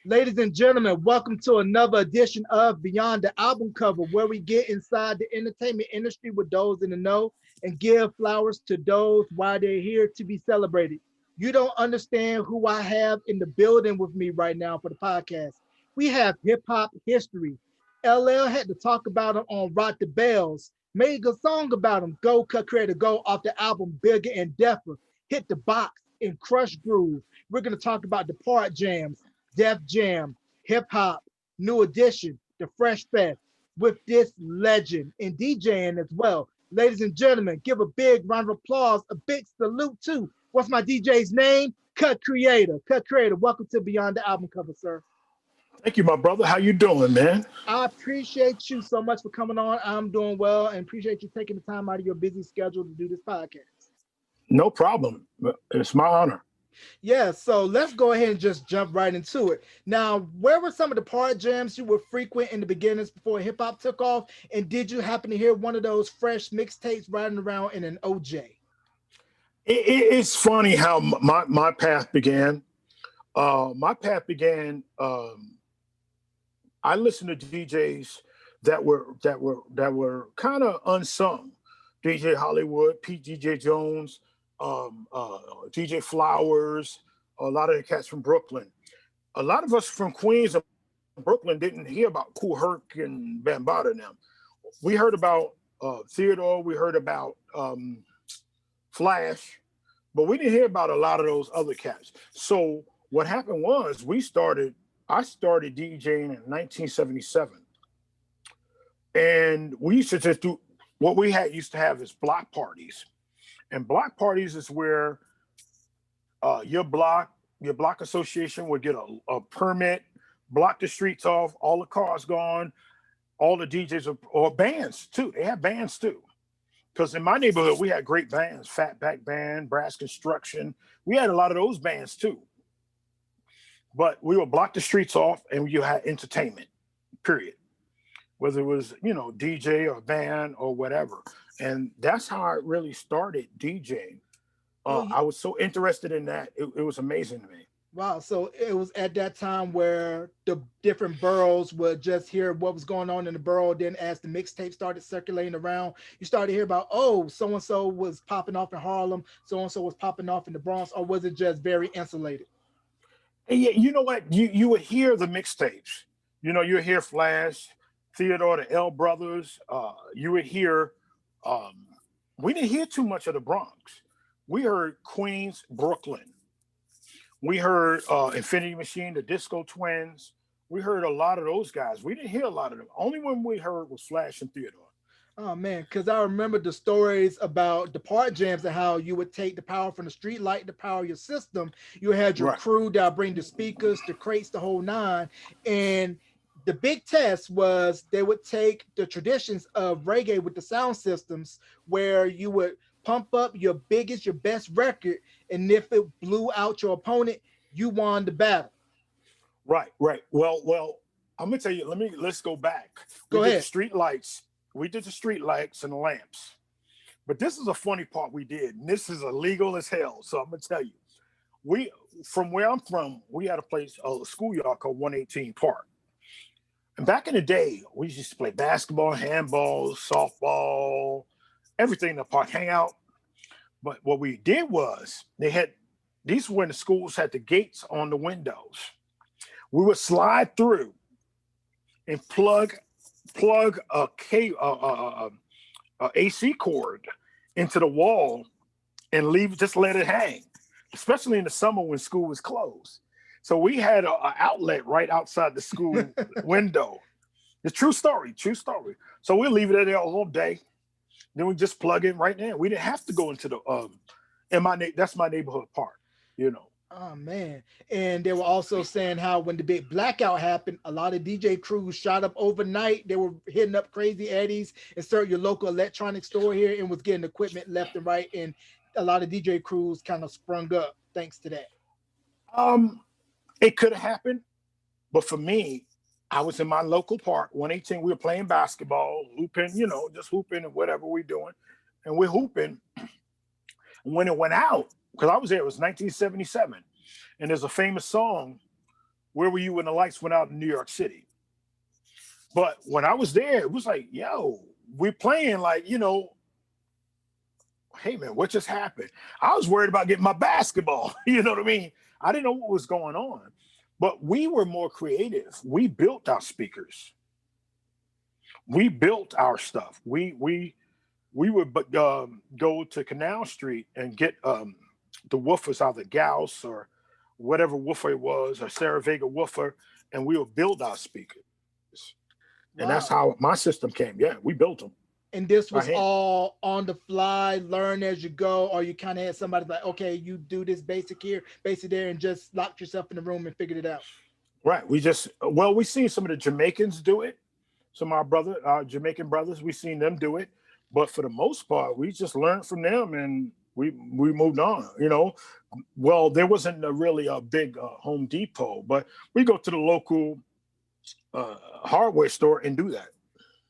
Ladies and gentlemen, welcome to another edition of Beyond the Album Cover, where we get inside the entertainment industry with those in the know and give flowers to those while they're here to be celebrated. You don't understand who I have in the building with me right now for the podcast. We have hip hop history. LL had to talk about him on Rock the Bells, made a good song about him. Go Cut Creator Go off the album Bigger and Deffer, hit the box and Crush Groove. We're going to talk about the part jams. Def Jam, Hip Hop, New Edition, The Fresh Fest with this legend and DJing as well. Ladies and gentlemen, give a big round of applause, a big salute to what's my DJ's name? Cut Creator. Cut Creator, welcome to Beyond the Album Cover, sir. Thank you, my brother. How you doing, man? I appreciate you so much for coming on. I'm doing well and appreciate you taking the time out of your busy schedule to do this podcast. No problem. It's my honor. Yeah, so let's go ahead and just jump right into it. Now, where were some of the part jams you were frequent in the beginnings before hip hop took off? And did you happen to hear one of those fresh mixtapes riding around in an OJ? It's funny how my path began. My path began. I listened to DJs that were kind of unsung. DJ Hollywood, Pete DJ Jones, DJ Flowers, a lot of the cats from Brooklyn. A lot of us from Queens and Brooklyn didn't hear about Kool Herc and Bambaataa and them. We heard about Theodore, we heard about Flash, but we didn't hear about a lot of those other cats. So what happened was I started DJing in 1977. And we used to just do what we used to have is block parties. And block parties is where your block association would get a permit, block the streets off, all the cars gone, all the DJs or bands too. They have bands too. Because in my neighborhood, we had great bands, Fatback Band, Brass Construction. We had a lot of those bands too. But we would block the streets off and you had entertainment, period. Whether it was, DJ or band or whatever. And that's how I really started DJing. I was so interested in that. It was amazing to me. Wow. So it was at that time where the different boroughs would just hear what was going on in the borough. Then as the mixtape started circulating around, you started to hear about, oh, so-and-so was popping off in Harlem. So-and-so was popping off in the Bronx. Or was it just very insulated? And yeah, you know what? You would hear the mixtapes. You would hear Flash, Theodore, the L Brothers. You would hear, we didn't hear too much of the Bronx. We heard Queens, Brooklyn. We heard Infinity Machine, the Disco Twins. We heard a lot of those guys. We didn't hear a lot of them. Only one we heard was Flash and Theodore. Oh man, because I remember the stories about the part jams and how you would take the power from the street light to power your system. You had your crew that would bring the speakers, the crates, the whole nine. And the big test was they would take the traditions of reggae with the sound systems where you would pump up your biggest, your best record. And if it blew out your opponent, you won the battle. Right. Well, I'm going to tell you, let's go back. Go ahead. We did the street lights and the lamps. But this is a funny part we did. And this is illegal as hell. So I'm going to tell you, from where I'm from, we had a schoolyard called 118 Park. And back in the day, we used to play basketball, handball, softball, everything in the park, hang out. But what we did was these were when the schools had the gates on the windows. We would slide through and plug a AC cord into the wall and just let it hang, especially in the summer when school was closed. So we had an outlet right outside the school window. It's true story. So we leave it there all day. Then we just plug in right there. We didn't have to go into the that's my neighborhood park, Oh man. And they were also saying how when the big blackout happened, a lot of DJ crews shot up overnight. They were hitting up Crazy Eddie's, insert your local electronics store here, and was getting equipment left and right. And a lot of DJ crews kind of sprung up thanks to that. It could have happened, but for me, I was in my local park, 118. We were playing basketball, hooping, just hooping and whatever we're doing. And we're hooping. When it went out, because I was there, it was 1977. And there's a famous song where were you when the lights went out in New York City? But when I was there, it was like, yo, we're playing like, hey man, what just happened? I was worried about getting my basketball. You know what I mean? I didn't know what was going on. But we were more creative. We built our speakers. We built our stuff. We would go to Canal Street and get the woofers, either Gauss or whatever woofer it was, or Sarah Vega woofer, and we would build our speakers. And that's Wow. how my system came. Yeah, we built them And this by was hand. all on the fly, learn as you go, or you kind of had somebody like, okay, you do this basic here, basic there, and just locked yourself in the room and figured it out. Right. We seen some of the Jamaicans do it. Some of our Jamaican brothers, we seen them do it. But for the most part, we just learned from them and we moved on, Well, there wasn't really a big Home Depot, but we go to the local hardware store and do that.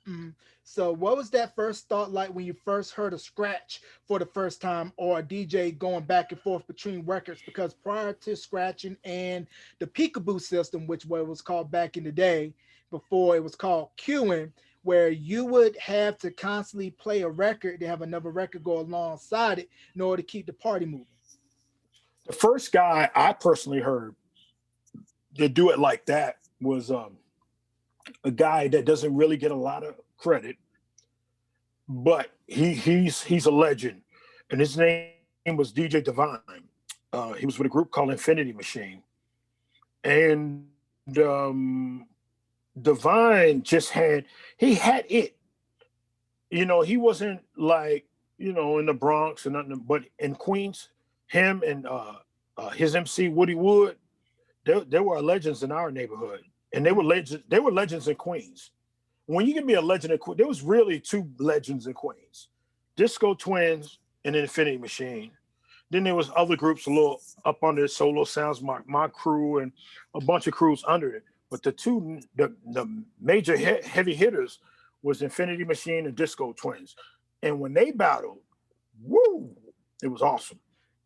Mhm. So, what was that first thought like when you first heard a scratch for the first time, or a DJ going back and forth between records? Because prior to scratching and the peekaboo system, which was called back in the day, before it was called queuing, where you would have to constantly play a record to have another record go alongside it in order to keep the party moving. The first guy I personally heard to do it like that was a guy that doesn't really get a lot of credit, but he's a legend, and his name was DJ Divine. He was with a group called Infinity Machine, and um, Divine just had it. He wasn't like in the Bronx or nothing, but in Queens, him and his MC Woody Wood, they were legends in our neighborhood, and they were legends. They were legends in Queens. When you can be a legend in Queens, there was really two legends in Queens: Disco Twins and Infinity Machine. Then there was other groups a little up under Solo Sounds, my crew, and a bunch of crews under it. But the major heavy hitters was Infinity Machine and Disco Twins. And when they battled, woo, it was awesome.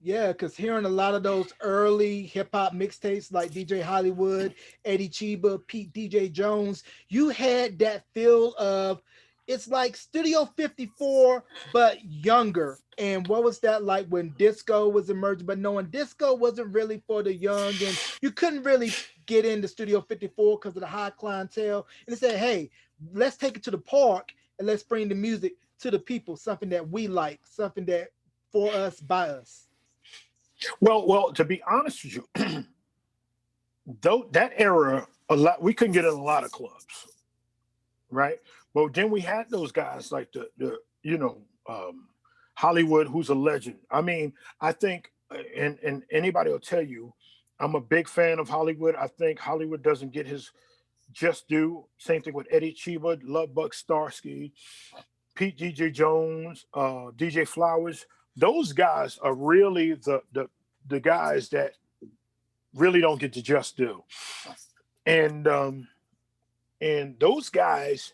Yeah, because hearing a lot of those early hip hop mixtapes like DJ Hollywood, Eddie Chiba, Pete DJ Jones, you had that feel of it's like Studio 54, but younger. And what was that like when disco was emerging? But knowing disco wasn't really for the young, and you couldn't really get into Studio 54 because of the high clientele. And they said, hey, let's take it to the park and let's bring the music to the people, something that we like, something that for us, by us. Well, to be honest with you, though that era, a lot we couldn't get in a lot of clubs, right? But then we had those guys like Hollywood, who's a legend. I mean, I think, and anybody will tell you, I'm a big fan of Hollywood. I think Hollywood doesn't get his just due. Same thing with Eddie Chiba, Love Buck Starsky, Pete DJ Jones, DJ Flowers. Those guys are really the guys that really don't get the just due. And those guys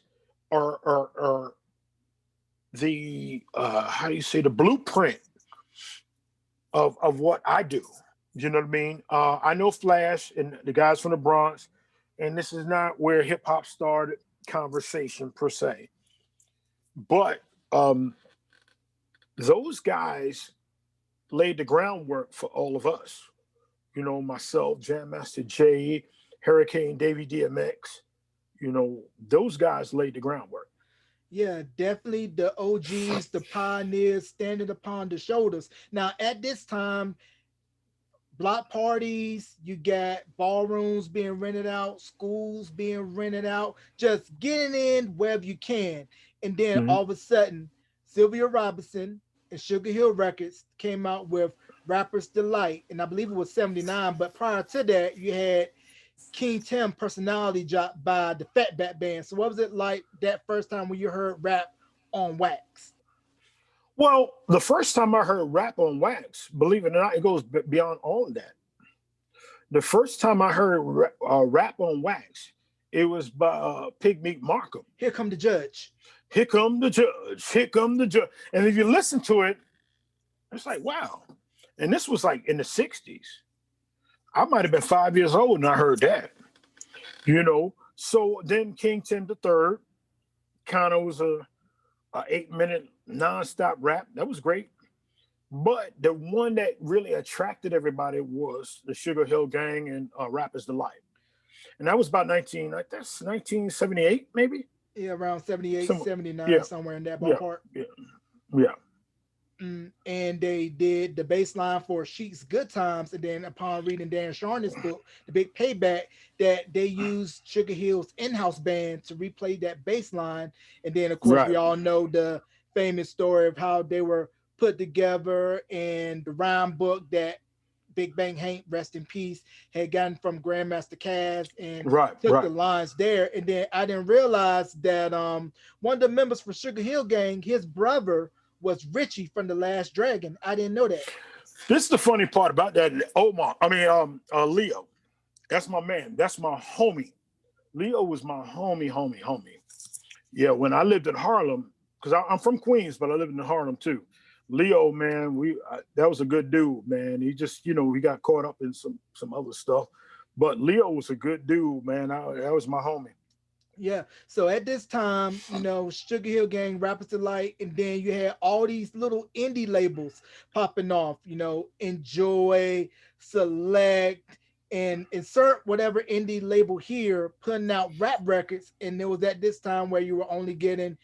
are the how do you say, the blueprint of what I do. You know what I mean? I know Flash and the guys from the Bronx, and this is not where hip hop started conversation per se, but those guys laid the groundwork for all of us. Myself, Jam Master Jay, Hurricane, Davey DMX. Those guys laid the groundwork. Yeah, definitely the OGs, the pioneers standing upon the shoulders. Now, at this time, block parties, you got ballrooms being rented out, schools being rented out, just getting in wherever you can. And then Mhm. all of a sudden, Sylvia Robinson and Sugar Hill Records came out with Rapper's Delight. And I believe it was 79. But prior to that, you had King Tim Personality dropped by the Fatback Band. So what was it like that first time when you heard rap on wax? Well, the first time I heard rap on wax, believe it or not, it goes beyond all of that. The first time I heard rap on wax, it was by Pig Meat Markham. Here come the judge. Here come the judge. Here come the judge. And if you listen to it, it's like, wow. And this was like in the 60s. I might have been 5 years old and I heard that. you know. So then King Tim the Third kind of was a 8 minute nonstop rap. That was great. But the one that really attracted everybody was the Sugar Hill Gang and Rapper's Delight. And that was about 19, like that's 1978, maybe. Yeah, around 78, Some, 79, yeah, somewhere in that yeah, ballpark. yeah, yeah. And they did the bass line for Sheik's Good Times. And then upon reading Dan Sharn's book, The Big Payback, that they used Sugar Hill's in-house band to replay that bass line. And then, of course, we Right, all know the famous story of how they were put together and the rhyme book that Big Bang Hank, rest in peace, had gotten from Grandmaster Caz and right, took the right. lines there. And then I didn't realize that one of the members for Sugar Hill Gang, his brother was Richie from The Last Dragon. I didn't know that. This is the funny part about that. Omar, I mean, Leo. That's my man. That's my homie. Leo was my homie. Yeah, when I lived in Harlem, because I'm from Queens, but I lived in Harlem too. Leo, man, that was a good dude, man. He just, he got caught up in some other stuff, but Leo was a good dude, man. That was my homie. Yeah. So at this time, Sugar Hill Gang, Rappers Delight, and then you had all these little indie labels popping off, Enjoy, Select, and insert whatever indie label here putting out rap records. And it was at this time where you were only getting,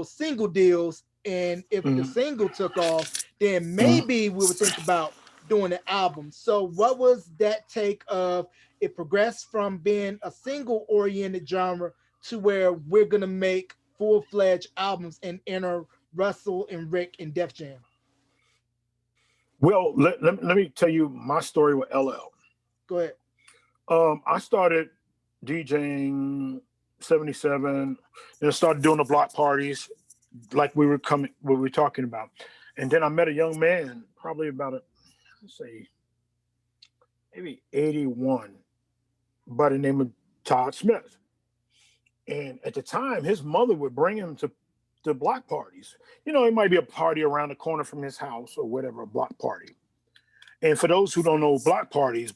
single deals. And if the Mhm, single took off, then mhm. maybe we would think about doing an album. So what was that take of it progressed from being a single oriented genre to where we're gonna make full-fledged albums and enter Russell and Rick and Def Jam? Well, let me tell you my story with LL. Go ahead. I started DJing 77, then I started doing the block parties like we were talking about. And then I met a young man, probably about let's say maybe 81, by the name of Todd Smith. And at the time, his mother would bring him to block parties. It might be a party around the corner from his house or whatever, a block party. And for those who don't know block parties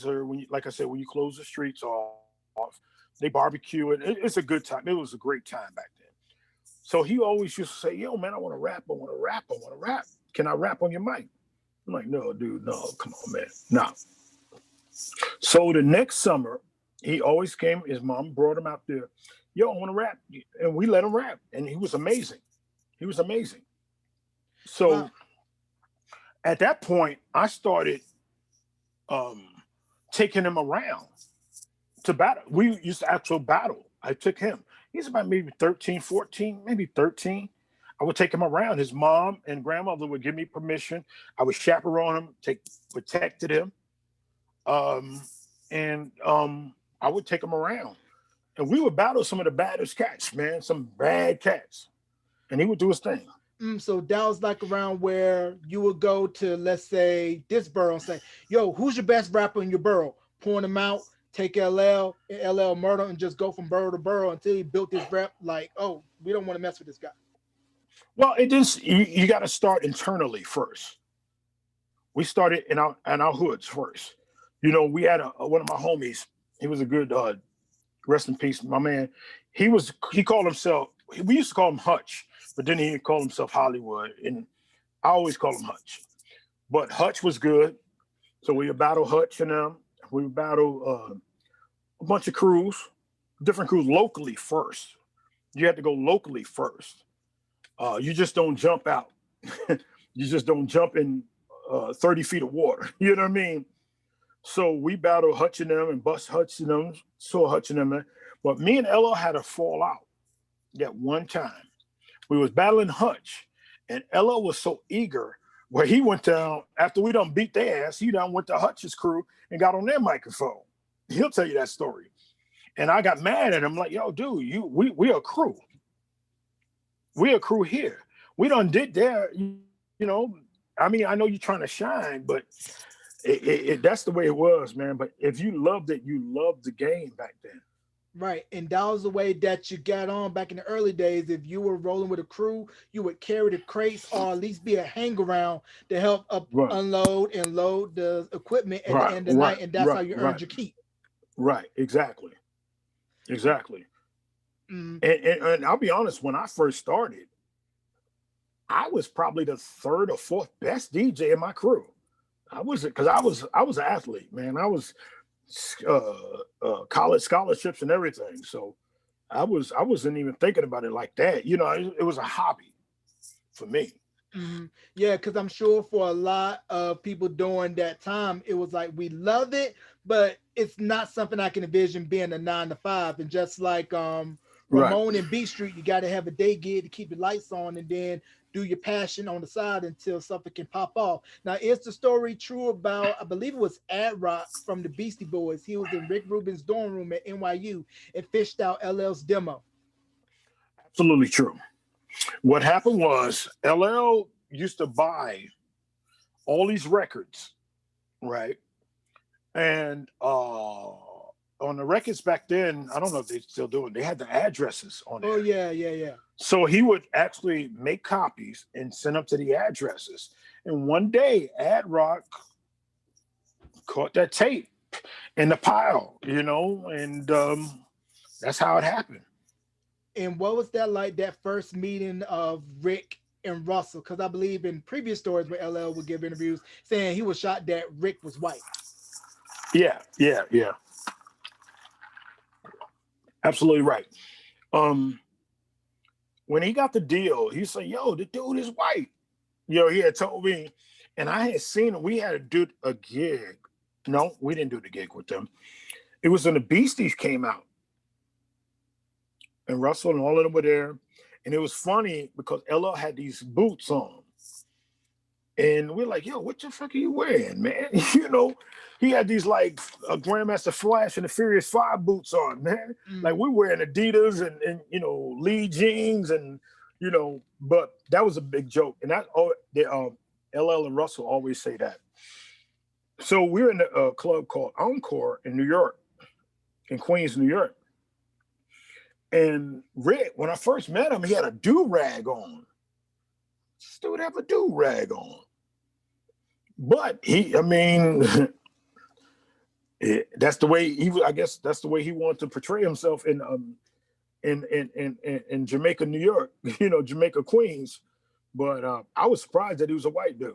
are when, like I said, when you close the streets off, they barbecue, and it's a good time. It was a great time back then. So he always used to say, "Yo, man, I want to rap. I want to rap. I want to rap. Can I rap on your mic?" I'm like, "No, dude, no. Come on, man, no." So the next summer, he always came. His mom brought him out there. Yo, I want to rap, and we let him rap, and he was amazing. He was amazing. So Wow. at that point, I started um, taking him around to battle. We used to actual battle. I took him. He's about maybe 13, 14, maybe 13. I would take him around. His mom and grandmother would give me permission. I would chaperone him, protected him, um, and I would take him around. And we would battle some of the baddest cats, man, some bad cats. And he would do his thing. So that was like around where you would go to, let's say, this borough and say, "Yo, who's your best rapper in your borough?" Point them out, take LL and LL murder, and just go from borough to borough until he built this rep. Like, oh, we don't want to mess with this guy. Well, it just you got to start internally first. We started in our hoods first. We had one of my homies. He was a good rest in peace, my man. He called himself. We used to call him Hutch, but then he called himself Hollywood, and I always call him Hutch. But Hutch was good, so we would battle Hutch and them. We would battle a bunch of crews, different crews locally first. You had to go locally first. You just don't jump out. You just don't jump in 30 feet of water. You know what I mean? So we battled Hutch and them and bust Hutch and them, saw Hutch and them. But me and Ella had a fallout that one time. We was battling Hutch, and Ella was so eager where he went down after we done beat their ass. He done went to Hutch's crew and got on their microphone. He'll tell you that story. And I got mad at him, like, "Yo, dude, we a crew. We a crew here. We done did there, you know. I mean, I know you're trying to shine, but that's the way it was, man. But if you loved it, you loved the game back then." Right. And that was the way that you got on back in the early days. If you were rolling with a crew, you would carry the crates or at least be a hang around to help up Right, unload and load the equipment at the right, end of the right, night. And that's how right, you earned right, your keep. right. Exactly. Exactly. Mm, And I'll be honest, when I first started, I was probably the third or fourth best DJ in my crew. I was because I was an athlete, man. I was college scholarships and everything. So I wasn't even thinking about it like that. You know, it was a hobby for me. yeah, because I'm sure for a lot of people during that time, it was like we love it, but it's not something I can envision being a 9 to 5. And just like Right. Ramon and B Street, you got to have a day gig to keep the lights on, and then do your passion on the side until something can pop off. Now, is the story true about? I believe it was Ad Rock from the Beastie Boys. He was in Rick Rubin's dorm room at NYU and fished out LL's demo. Absolutely true. What happened was LL used to buy all these records, right? And on the records back then, I don't know if they still do it. They had the addresses on Oh there. yeah, yeah, yeah. So he would actually make copies and send them to the addresses. And one day, Ad Rock caught that tape in the pile, you know, and that's how it happened. And what was that like, that first meeting of Rick and Russell? Because I believe in previous stories where LL would give interviews saying he was shocked that Rick was white. Yeah, yeah, yeah, absolutely right. Um, when he got the deal, he said, "Yo, the dude is white." Yo, he had told me, and I had seen him. We had to do a gig. No, we didn't do the gig with them. It was when the Beasties came out, and Russell and all of them were there. And it was funny because LL had these boots on. And we're like, yo, what the fuck are you wearing, man? You know, he had these like Grandmaster Flash and the Furious Five boots on, man. Like Mm, we're wearing Adidas and you know, Lee jeans and you know, but that was a big joke. And that oh the LL and Russell always say that. So we're in a club called Encore in New York, in Queens, New York. And Rick, when I first met him, he had a do-rag on. This dude have a do-rag on. But he, I mean, that's the way he. I guess that's the way he wanted to portray himself in Jamaica, New York. You know, Jamaica, Queens. But I was surprised that he was a white dude.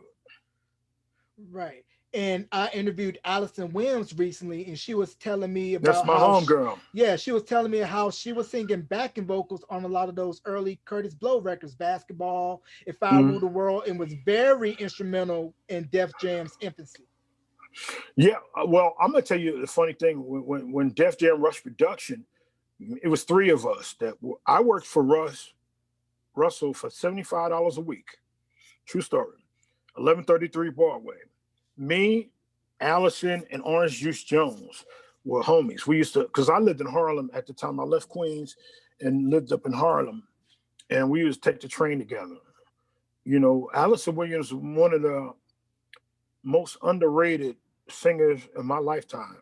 right. And I interviewed Allison Williams recently, and she was telling me That's about my how, homegirl. yeah, she was telling me how she was singing backing vocals on a lot of those early Curtis Blow records, Basketball, If I Mm. Rule the World, and was very instrumental in Def Jam's infancy. Yeah, well, I'm gonna tell you the funny thing. When Def Jam Rush production, it was three of us that I worked for Russell for $75 a week. True story. 1133 Broadway. Me, Allison, and Orange Juice Jones were homies. We used to, because I lived in Harlem at the time. I left Queens and lived up in Harlem, and we used to take the train together. You know, Allison Williams was one of the most underrated singers in my lifetime.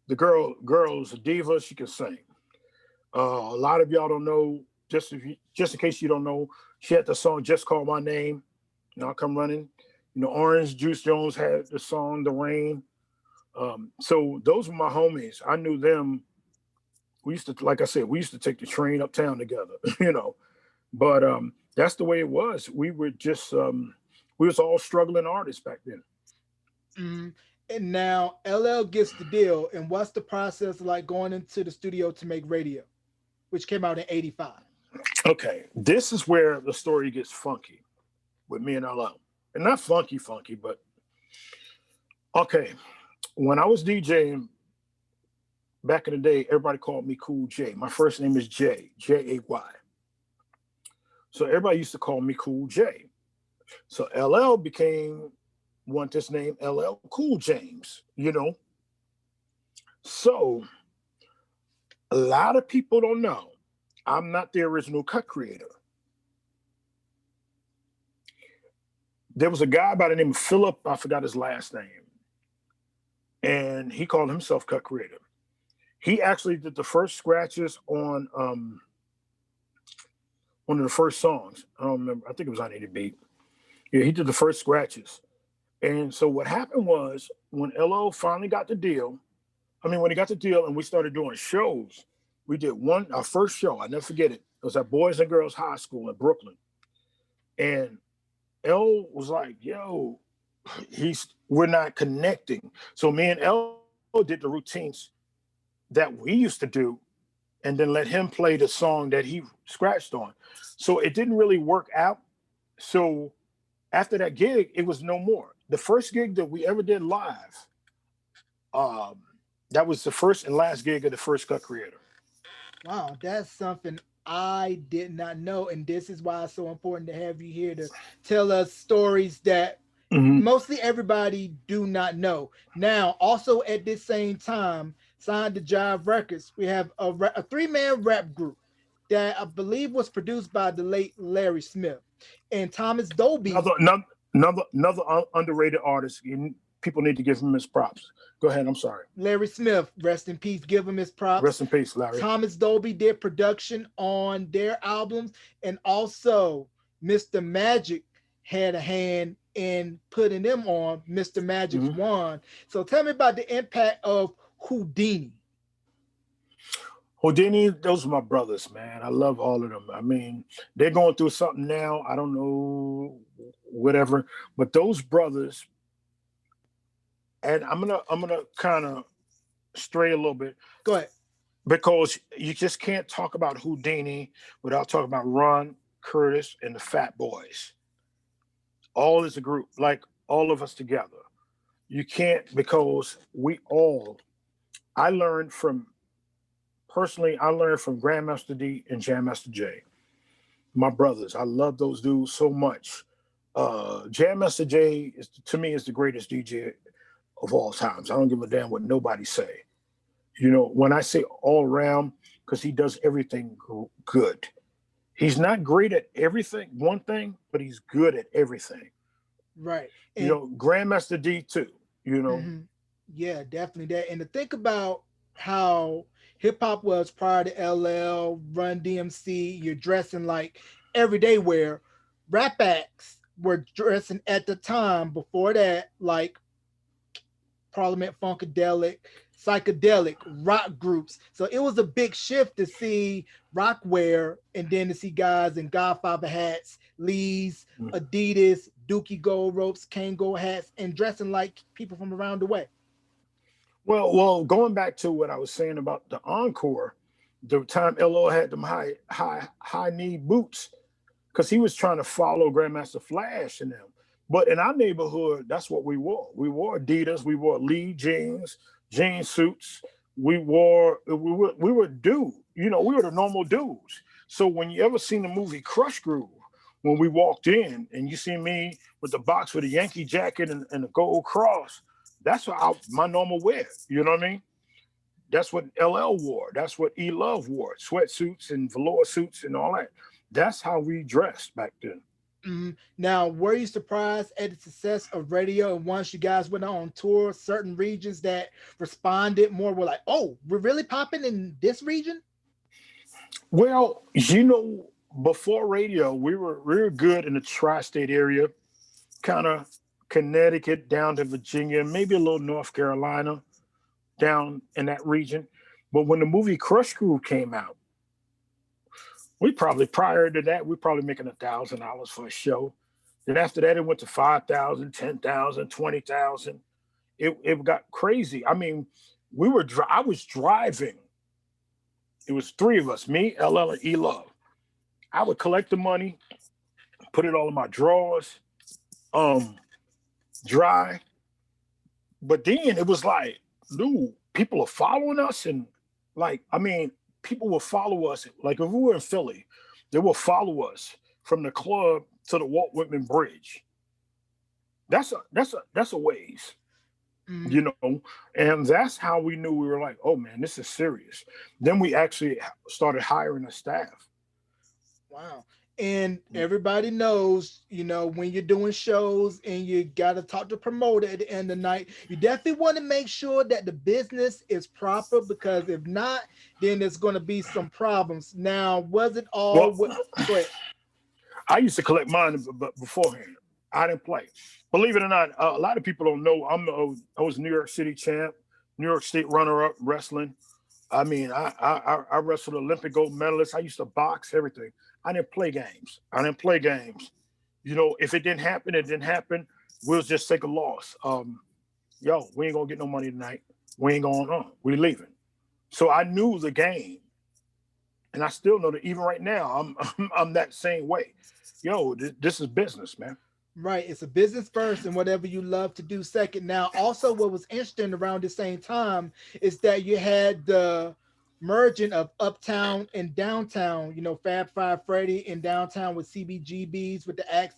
The girl is a diva. She can sing. A lot of y'all don't know. Just in case you don't know, she had the song "Just Call My Name." And I'll come running. You know, Orange Juice Jones had the song "The Rain." So those were my homies. I knew them. We used to, like I said, we used to take the train uptown together. You know, but that's the way it was. We were just we was all struggling artists back then. Mhm. And now LL gets the deal. And what's the process like going into the studio to make radio, which came out in '85? Okay, this is where the story gets funky with me and LL, and not funky, funky, but okay. When I was DJing back in the day, everybody called me Cool J. My first name is Jay, Jay. So everybody used to call me Cool J. So LL became want this name LL Cool James, you know. So a lot of people don't know I'm not the original cut creator. There was a guy by the name of Philip, I forgot his last name, and he called himself cut creator. He actually did the first scratches on one of the first songs. I don't remember. I think it was on 80 Beat. Yeah, he did the first scratches. And so what happened was when LO finally got the deal, I mean, when he got the deal and we started doing shows, We did our first show. I never forget it. It was at Boys and Girls High School in Brooklyn. And L was like, yo, we're not connecting. So me and L did the routines that we used to do and then let him play the song that he scratched on. So it didn't really work out. So after that gig, it was no more. The first gig that we ever did live, um, that was the first and last gig of the First Cut Creator. Wow, that's something I did not know. And this is why it's so important to have you here to tell us stories that Mm-hmm. mostly everybody do not know. Now, also at this same time, signed to Jive Records, we have a three-man rap group that I believe was produced by the late Larry Smith and Thomas Dolby. Another underrated artist. People need to give him his props. Go ahead. I'm sorry. Larry Smith, rest in peace, give him his props. Rest in peace, Larry. Thomas Dolby did production on their albums, and also Mr. Magic had a hand in putting them on Mr. Magic's Wand. So tell me about the impact of Whodini. Whodini, those are my brothers, man. I love all of them. I mean, they're going through something now. I don't know, whatever. But those brothers, and I'm gonna kind of stray a little bit. Go ahead. Because you just can't talk about Whodini without talking about Ron, Curtis, and the Fat Boys. All as a group, like all of us together. You can't, because I learned from Grandmaster D and Jam Master J. My brothers, I love those dudes so much. Jam Master J to me is the greatest DJ of all times. I don't give a damn what nobody say. You know, when I say all around, because he does everything good. He's not great at everything, one thing, but he's good at everything. Right. And, Grandmaster D too, Mm-hmm. Yeah, definitely that. And to think about how hip hop was prior to LL, Run DMC, you're dressing like everyday wear. Rap acts were dressing at the time before that like Parliament Funkadelic, psychedelic rock groups. So it was a big shift to see rock wear and then to see guys in Godfather hats, Lee's, Adidas, Dookie Gold ropes, Kango hats, and dressing like people from around the way. Well, going back to what I was saying about the encore, the time LO had them high knee boots, because he was trying to follow Grandmaster Flash and them. But in our neighborhood, that's what we wore. We wore Adidas, we wore Lee jeans, jean suits. We were dude. We were the normal dudes. So when you ever seen the movie Crush Groove, when we walked in and you see me with the box with a Yankee jacket and a gold cross, that's my normal wear. You know what I mean? That's what LL wore. That's what E Love wore. Sweatsuits and velour suits and all that. That's how we dressed back then. Mm-hmm. Now, were you surprised at the success of radio? And once you guys went on tour, certain regions that responded more were like, "Oh, we're really popping in this region." Well, before radio, we were real good in the tri-state area, kind of Connecticut down to Virginia, maybe a little North Carolina, down in that region. But when the movie Crush Groove came out, prior to that, we probably making $1,000 for a show. Then after that, it went to 5,000, 10,000, 20,000. It got crazy. I mean, I was driving. It was three of us, me, LL, and E Love. I would collect the money, put it all in my drawers, dry. But then it was like, dude, people are following us, and people will follow us. Like if we were in Philly, they will follow us from the club to the Walt Whitman Bridge. That's a ways, and that's how we knew we were like, oh man, this is serious. Then we actually started hiring a staff. Wow. And everybody knows, when you're doing shows and you got to talk to the promoter at the end of the night, you definitely want to make sure that the business is proper, because if not, then there's going to be some problems. Now, was it all? Go ahead. I used to collect mine, but beforehand, I didn't play. Believe it or not, a lot of people don't know I was New York City champ, New York State runner-up wrestling. I mean, I wrestled Olympic gold medalists. I used to box, everything. I didn't play games. I didn't play games. You know, if it didn't happen, it didn't happen. We'll just take a loss. Yo, we ain't gonna get no money tonight. We ain't going on. We leaving. So I knew the game, and I still know that even right now, I'm that same way. Yo, this is business, man. Right. It's a business first and whatever you love to do second. Now, also what was interesting around the same time is that you had the merging of uptown and downtown, Fab Five Freddy in downtown with CBGBs with the acts,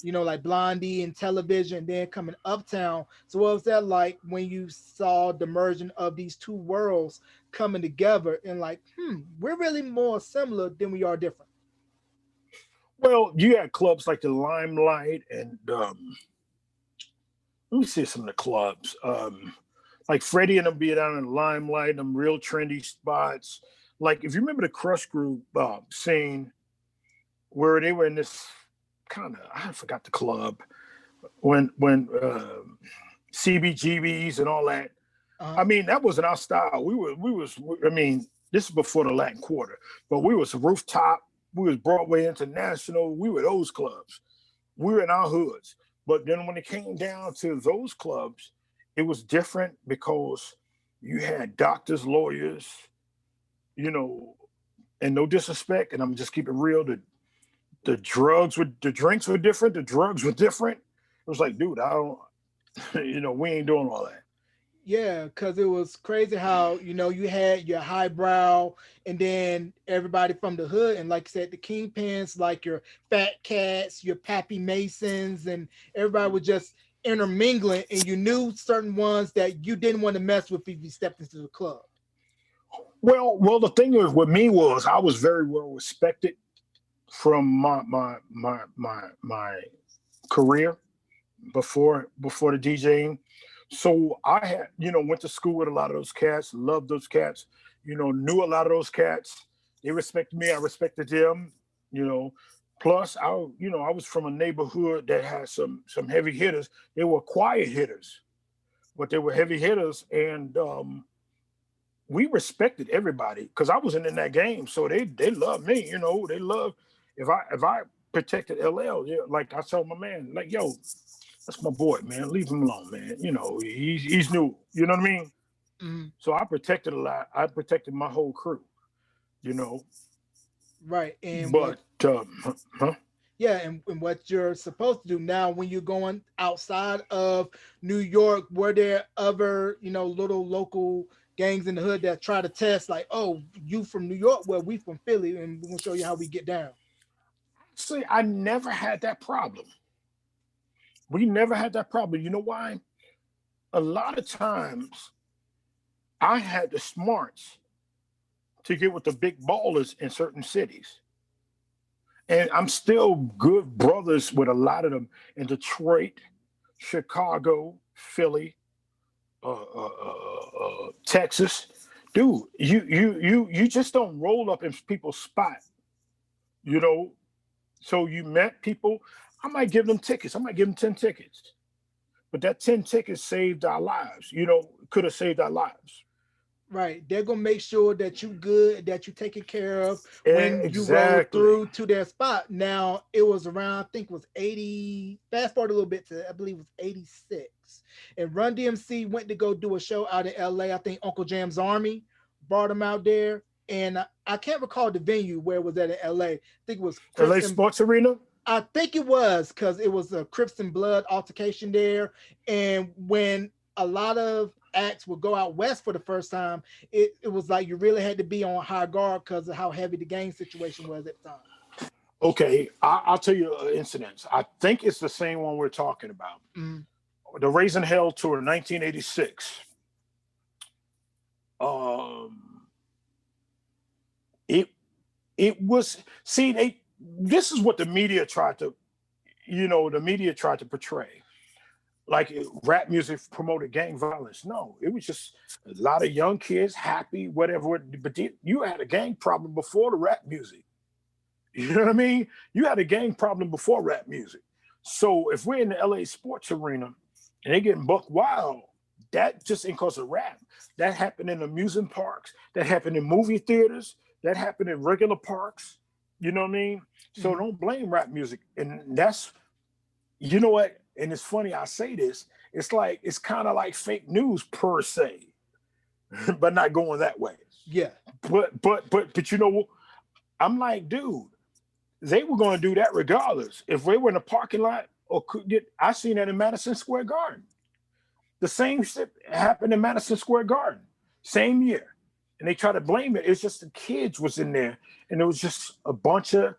like Blondie and television, and then coming uptown. So what was that like when you saw the merging of these two worlds coming together and like, we're really more similar than we are different. Well, you had clubs like the Limelight and let me see some of the clubs. Like Freddie and them be down in the Limelight, them real trendy spots. Like if you remember the Crush Group scene where they were in this kind of, I forgot the club when CBGBs and all that. I Uh-huh. mean, that wasn't our style. I mean, this is before the Latin Quarter, but we was rooftop. We was Broadway International. We were those clubs. We were in our hoods. But then when it came down to those clubs, it was different because you had doctors, lawyers, you know, and no disrespect, and I'm just keeping real. The drinks were different. The drugs were different. It was like, dude, I don't, we ain't doing all that. Yeah, because it was crazy how, you had your highbrow and then everybody from the hood. And like I said, the kingpins, like your Fat Cats, your Pappy Masons, and everybody was just intermingling. And you knew certain ones that you didn't want to mess with if you stepped into the club. Well, the thing with me was I was very well respected from my career before the DJing. So I had, went to school with a lot of those cats, loved those cats, knew a lot of those cats. They respected me, I respected them, you know. Plus I was from a neighborhood that had some heavy hitters. They were quiet hitters, but they were heavy hitters, and we respected everybody because I wasn't in that game. So they love me, they love if I protected LL, yeah, like I told my man, like, yo, that's my boy, man. Leave him alone, man. He's new. You know what I mean? Mhm. So I protected a lot. I protected my whole crew, you know. Right. And what But huh? Yeah, and what you're supposed to do now when you're going outside of New York, were there other, little local gangs in the hood that try to test like, oh, you from New York? Well, we from Philly, and we're gonna show you how we get down. See, I never had that problem. We never had that problem. You know why? A lot of times I had the smarts to get with the big ballers in certain cities. And I'm still good brothers with a lot of them in Detroit, Chicago, Philly, Texas. Dude, you just don't roll up in people's spot, you know. So you met people. I might give them tickets. I might give them 10 tickets. But that 10 tickets saved our lives, could have saved our lives. Right. They're gonna make sure that you good, that you taken care of when you roll Exactly. through to their spot. Now it was around, I think it was 80, fast forward a little bit to I believe it was 86. And Run DMC went to go do a show out in LA. I think Uncle Jam's Army brought him out there. And I can't recall the venue where it was at in LA. I think it was LA Crips and Sports Arena. I think it was because it was a Crips and Blood altercation there. And when a lot of acts would go out west for the first time, it was like you really had to be on high guard because of how heavy the gang situation was at the time. Okay, I'll tell you an incident. I think it's the same one we're talking about. Mm-hmm. The Raising Hell tour, 1986. Um, it it was see they. This is what the media tried to, portray. Like rap music promoted gang violence. No, it was just a lot of young kids happy, whatever. But you had a gang problem before the rap music. You know what I mean? You had a gang problem before rap music. So if we're in the LA sports arena and they getting buck wild, that just ain't cause of rap. That happened in amusement parks. That happened in movie theaters. That happened in regular parks. You know what I mean? So Mhm. don't blame rap music. And that's, you know what? And it's funny I say this. It's kind of like fake news per se, but not going that way. Yeah. But you know, I'm like, dude, they were going to do that regardless. If they were in a parking lot or could get, I seen that in Madison Square Garden. The same shit happened in Madison Square Garden, same year. And they try to blame it. It's just the kids was in there, and it was just a bunch of.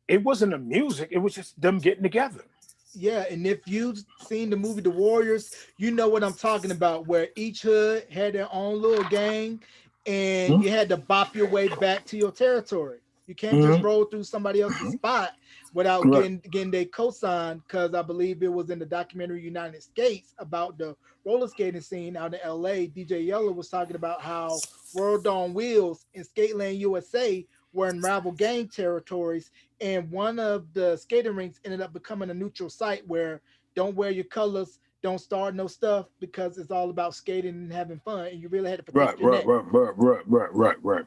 It wasn't the music. It was just them getting together. Yeah, and if you've seen the movie The Warriors, you know what I'm talking about, where each hood had their own little gang and Hmm. you had to bop your way back to your territory. You can't just Hmm. roll through somebody else's spot without Right. getting their cosign, because I believe it was in the documentary United States about the roller skating scene out in LA. DJ Yellow was talking about how World on Wheels and Skateland USA were in rival gang territories, and one of the skating rinks ended up becoming a neutral site where don't wear your colors, don't start no stuff, because it's all about skating and having fun, and you really had to Right. protect your Right. neck. Right. Right. Right. Right. Right. Right.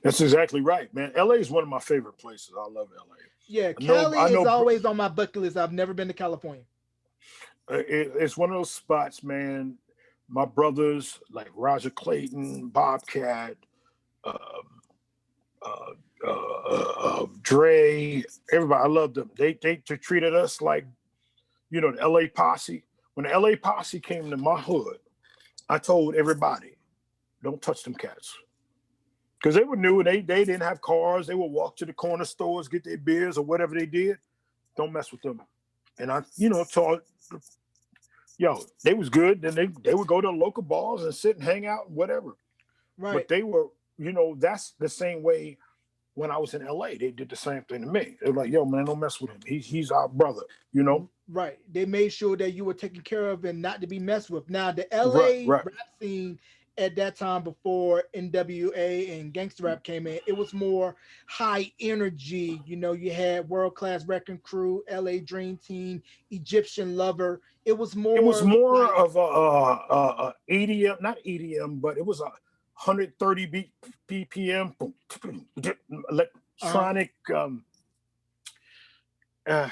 That's exactly right, man. LA is one of my favorite places. I love LA. Yeah, I know. Cali I is know. always on my bucket list. I've never been to California. It's one of those spots, man. My brothers like Roger Clayton, Bobcat, uh, uh, Dre, everybody. I love them. They treated us like, the L.A. posse. When the L.A. posse came to my hood, I told everybody, don't touch them cats, because they were new and they didn't have cars. They would walk to the corner stores, get their beers or whatever they did. Don't mess with them. And I, told, they was good. Then they would go to local bars and sit and hang out, whatever. Right. But they were, that's the same way when I was in LA. They did the same thing to me. They were like, yo, man, don't mess with him. He's our brother, you know? Right. They made sure that you were taken care of and not to be messed with. Now, the Right, LA right. rap scene at that time, before NWA and gangster rap came in, it was more high energy. You know, you had World Class Wrecking Crew, LA Dream Team, Egyptian Lover. It was It was more more like, of a EDM, not EDM, but it was a 130 BPM uh, electronic, uh,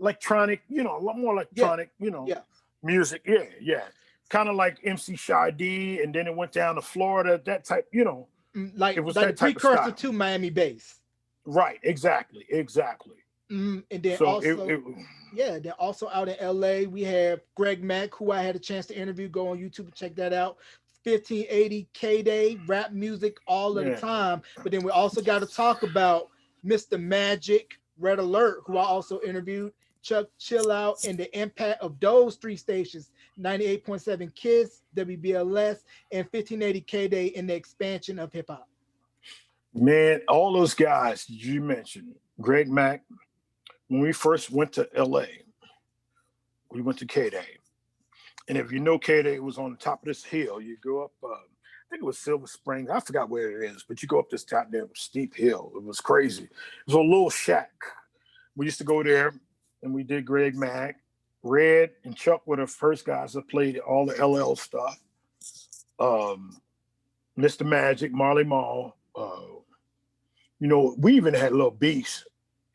electronic, a lot more yeah, electronic, yeah. music. Yeah, yeah. Kind of like MC Shy D, and then it went down to Florida, that type, it was Like the that type of precursor style. to Miami bass. Right, exactly, exactly. And then So also, yeah, then also out in LA, we have Greg Mack, who I had a chance to interview. Go on YouTube and check that out. 1580 K Day, rap music all of the yeah, time. But then we also got to talk about Mr. Magic, Red Alert, who I also interviewed, Chuck Chill Out, and the impact of those three stations, 98.7 Kiss, WBLS, and 1580 K Day in the expansion of hip hop. man, all those guys you mentioned, Greg Mack. When we first went to LA, we went to K Day. And if you know K Day, it was on the top of this hill. You go up, I think it was Silver Springs. I forgot where it is, but you go up this goddamn steep hill. It was crazy. It was a little shack. We used to go there and we did Greg Mack. Red and Chuck were the first guys that played all the LL stuff. Um, Mr. Magic, Marley Marl. We even had a little Beast,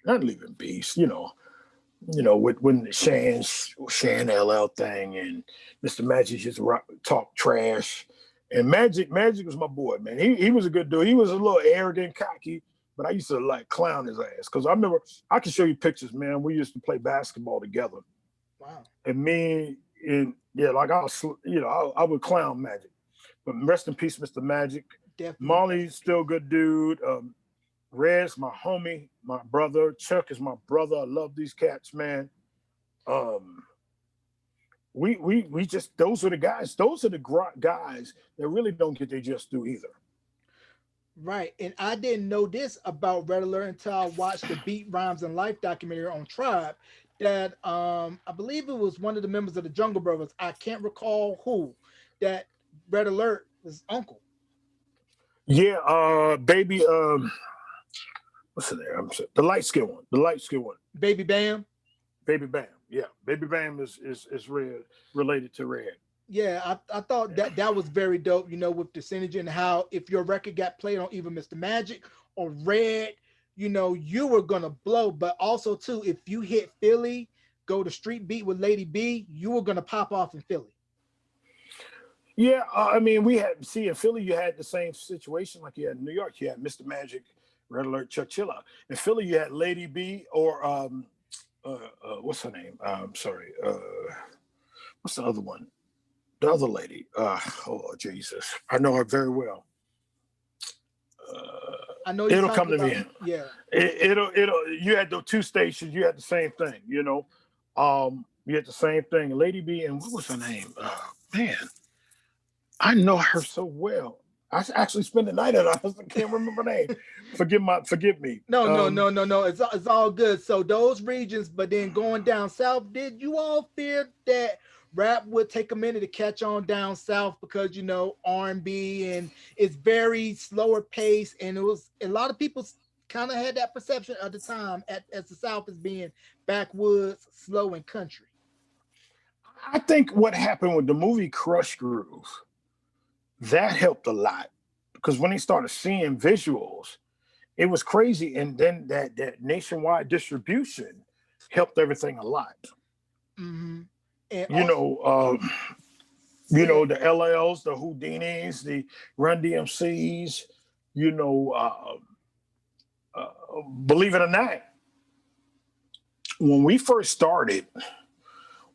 not even Beast, with when the Shan LL thing and Mr. Magic just talk trash. And Magic was my boy, man. He was a good dude. He was a little arrogant, cocky, but I used to like clown his ass. Cause I remember I can show you pictures, man. We used to play basketball together. Wow. And me and yeah, like I would clown Magic. But rest in peace, Mr. Magic. Definitely rest Molly's in still a peace. good dude. Red's my homie, my brother. Chuck is my brother. I love these cats, man. Um, we just those are the guys. Those are the guys that really don't get their just due either. Right. And I didn't know this about Red Alert until I watched the Beat Rhymes and Life documentary on Tribe. That I believe it was one of the members of the Jungle Brothers. I can't recall who. That Red Alert was uncle. Yeah, baby. What's the name? The light skin one. The light skin one. Baby Bam. Baby Bam. Yeah, Baby Bam is related to Red. Yeah, I thought Yeah. that was very dope, with the synergy and how if your record got played on either Mr. Magic or Red, you were gonna blow. But also too, if you hit Philly, go to Street Beat with Lady B, you were gonna pop off in Philly. Yeah, I mean, we had see in Philly, you had the same situation like you had in New York. You had Mr. Magic, Red Alert, Chuck Chilla. In Philly, you had Lady B or what's her name? Sorry, what's the other one? The other lady. Oh Jesus, I know her very well. I know you're It'll come talking to me. about, yeah. It'll. You had the two stations. You had the same thing. You had the same thing. Lady B and what was her name? Man, I know her so well. I actually spent the night at her house. I can't remember her name. Forgive me. No, no, no, no, no. It's all good. So those regions, but then going down south, did you all fear that rap would take a minute to catch on down south because R&B and it's very slower pace, and it was a lot of people kind of had that perception at the time as the South as being backwoods, slow, and country. I think what happened with the movie Crush Groove that helped a lot because when they started seeing visuals, it was crazy, and then that nationwide distribution helped everything a lot. Hmm. And You also, know, yeah, the LLs, the Whodinis, the Run DMCs. You know, believe it or not, when we first started,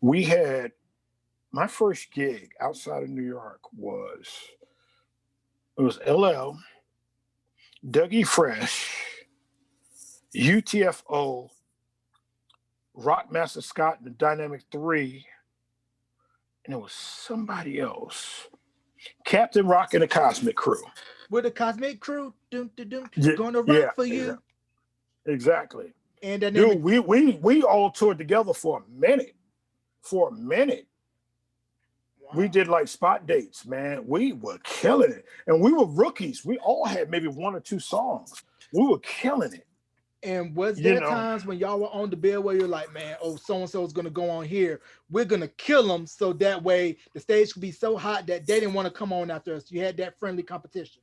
we had my first gig outside of New York was it was LL, Dougie Fresh, UTFO, Rockmaster Scott and the Dynamic Three, and it was somebody else. Captain Rock and the Cosmic Crew. with the Cosmic Crew, doom, doom, doom, Yeah, gonna yeah, rock for you. exactly. And dynamic. Dude, we all toured together for a minute. For a minute. We Wow. did like spot dates, man. We were killing it. And we were rookies. We all had maybe one or two songs. We were killing it. And was You there know, times when y'all were on the bill where you're like, man, oh, so and so is gonna go on here. We're gonna kill them so that way the stage could be so hot that they didn't want to come on after us. You had that friendly competition.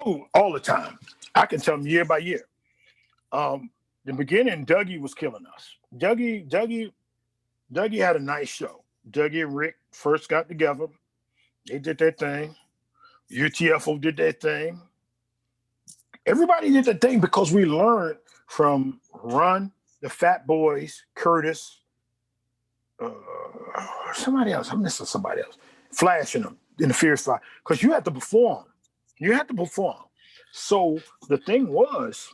oh, all the time. I can tell them year by year. The beginning, Dougie was killing us. Dougie had a nice show. Dougie and Rick first got together. They did their thing. UTFO did their thing. Everybody did their thing because we learned from Run, the Fat Boys, Curtis, somebody else. I'm missing somebody else. Flashing them in the Fierce Five. Because you had to perform. You had to perform. So the thing was,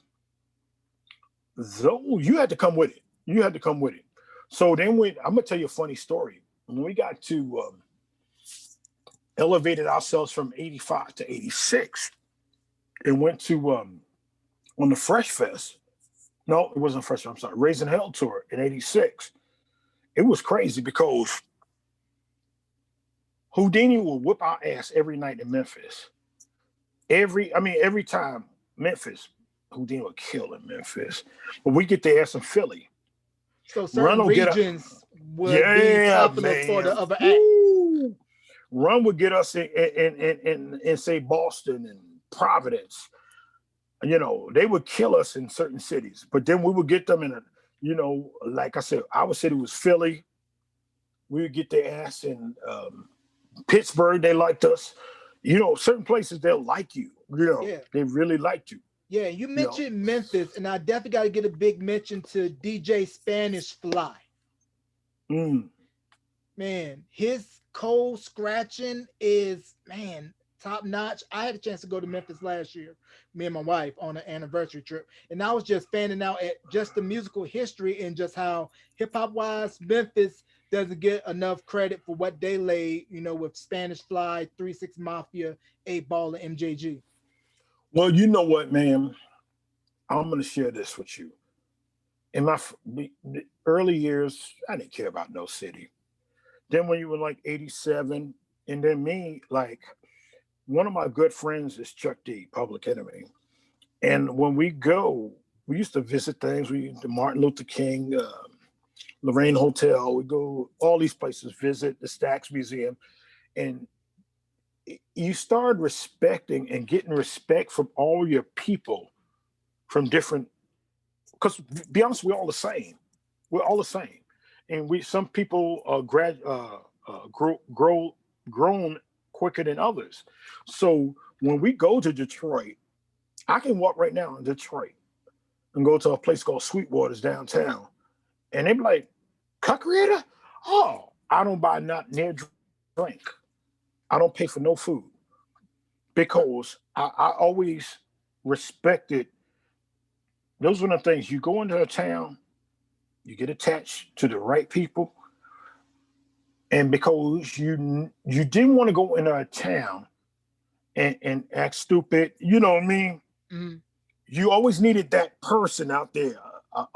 though, you had to come with it. You had to come with it. So then I'm gonna tell you a funny story. When we got to elevated ourselves from 85 to 86 and went to on the Fresh Fest. No, it wasn't Fresh Fest. I'm sorry, Raising Hell tour in 86. It was crazy because Whodini will whip our ass every night in Memphis. Every time Memphis, Whodini would kill in Memphis. But we get the ass in Philly. So Run certain will get a regions would be yeah, popular for the man. other act. Woo! Run would get us in say Boston and Providence. They would kill us in certain cities, but then we would get them like I said, our city was Philly. We would get their ass in Pittsburgh. They liked us. Certain places they'll like you. Yeah. They really liked you. Yeah. You You know, mentioned Memphis, and I definitely got to get a big mention to DJ Spanish Fly. mm, Man, his cold scratching is, man, top notch. I had a chance to go to Memphis last year, me and my wife on an anniversary trip, and I was just fanning out at just the musical history and just how hip hop wise Memphis doesn't get enough credit for what they laid, with Spanish Fly, 3 6 Mafia, 8 Ball, and MJG. well, you know what, man? I'm going to share this with you. In my the early years, I didn't care about no city. Then when you were like 87, and then me, like one of my good friends is Chuck D, Public Enemy. And when we go, we used to visit things. We the Martin Luther King, Lorraine Hotel. We go all these places, visit the Stax Museum. and you start respecting and getting respect from all your people from different. Because be honest, we're all the same. We're all the same, and we some people grown quicker than others. So when we go to Detroit, I can walk right now in Detroit and go to a place called Sweetwater's downtown, and they be like, "Cut creator? Oh, I don't buy not near drink. I don't pay for no food because I always respected. Those are the things. You go into a town, you get attached to the right people, and because you didn't want to go into a town and act stupid, you know what I mean? Mm-hmm. You always needed that person out there,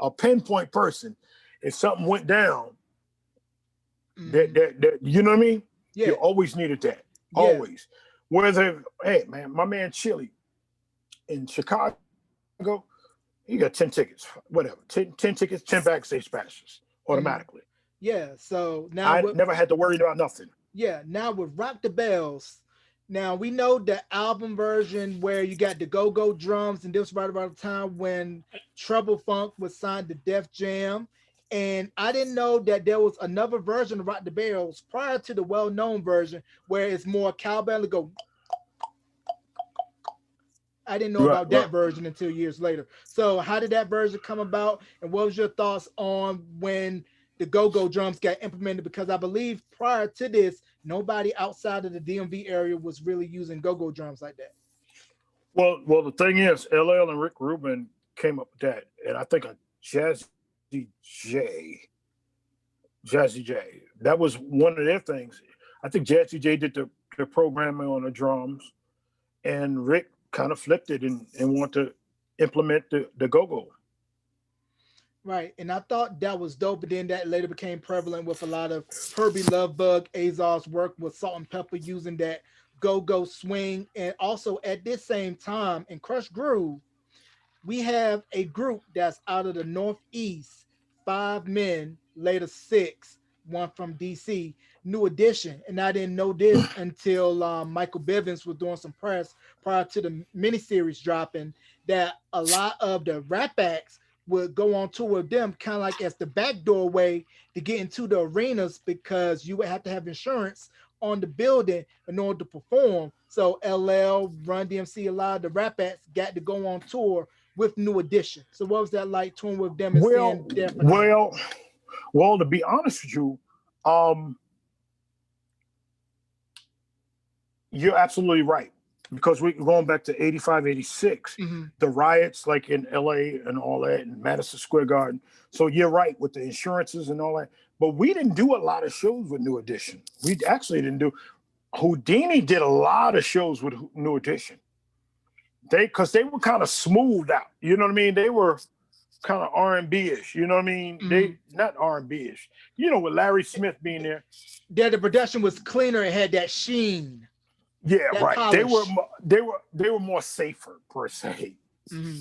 a pinpoint person. If something went down, that you know what I mean? Yeah. You always needed that. Yeah. Always. Whether, hey man, my man Chili in Chicago, you got 10 tickets, whatever. 10 tickets, 10 backstage passes automatically. Yeah. So now I never had to worry about nothing. yeah, now with Rock the Bells, now we know the album version where you got the go-go drums, and this was right around the time when Trouble Funk was signed to Def Jam. And I didn't know that there was another version of Rock the Bells prior to the well-known version where it's more cowbell to go. I didn't know Right, about right. that version until years later. So how did that version come about? And what was your thoughts on when the go-go drums got implemented? Because I believe prior to this, nobody outside of the DMV area was really using go-go drums like that. Well, the thing is, LL and Rick Rubin came up with that, and I think a J, Jazzy J, that was one of their things. I think Jazzy J did the programming on the drums, and Rick kind of flipped it and wanted to implement the go-go. Right. And I thought that was dope. But then that later became prevalent with a lot of Herbie Lovebug, Azar's work with Salt and Pepper using that go-go swing. And also at this same time in Crush Groove, we have a group that's out of the Northeast, 5 men, later six, one from DC, New Edition. And I didn't know this until Michael Bivins was doing some press prior to the miniseries dropping, that a lot of the rap acts would go on tour with them, kind of like as the backdoor way to get into the arenas because you would have to have insurance on the building in order to perform. So LL, Run DMC, a lot of the rap acts got to go on tour with New Edition. So what was that like touring with them and Well, seeing their phenomenon? well. To be honest with you, um, you're absolutely right. Because we're going back to 85, 86, Mm-hmm. the riots like in LA and all that, and Madison Square Garden. So you're right with the insurances and all that. But we didn't do a lot of shows with New Edition. We actually didn't do. Whodini did a lot of shows with New Edition. Because they were kind of smoothed out. You know what I mean? They were kind of R&B-ish. You know what I mean? Mm-hmm. They not R&B-ish. You know, with Larry Smith being there. Yeah, the production was cleaner. It had that sheen. Yeah, that right. Polish. They were more safer per se. Mm-hmm.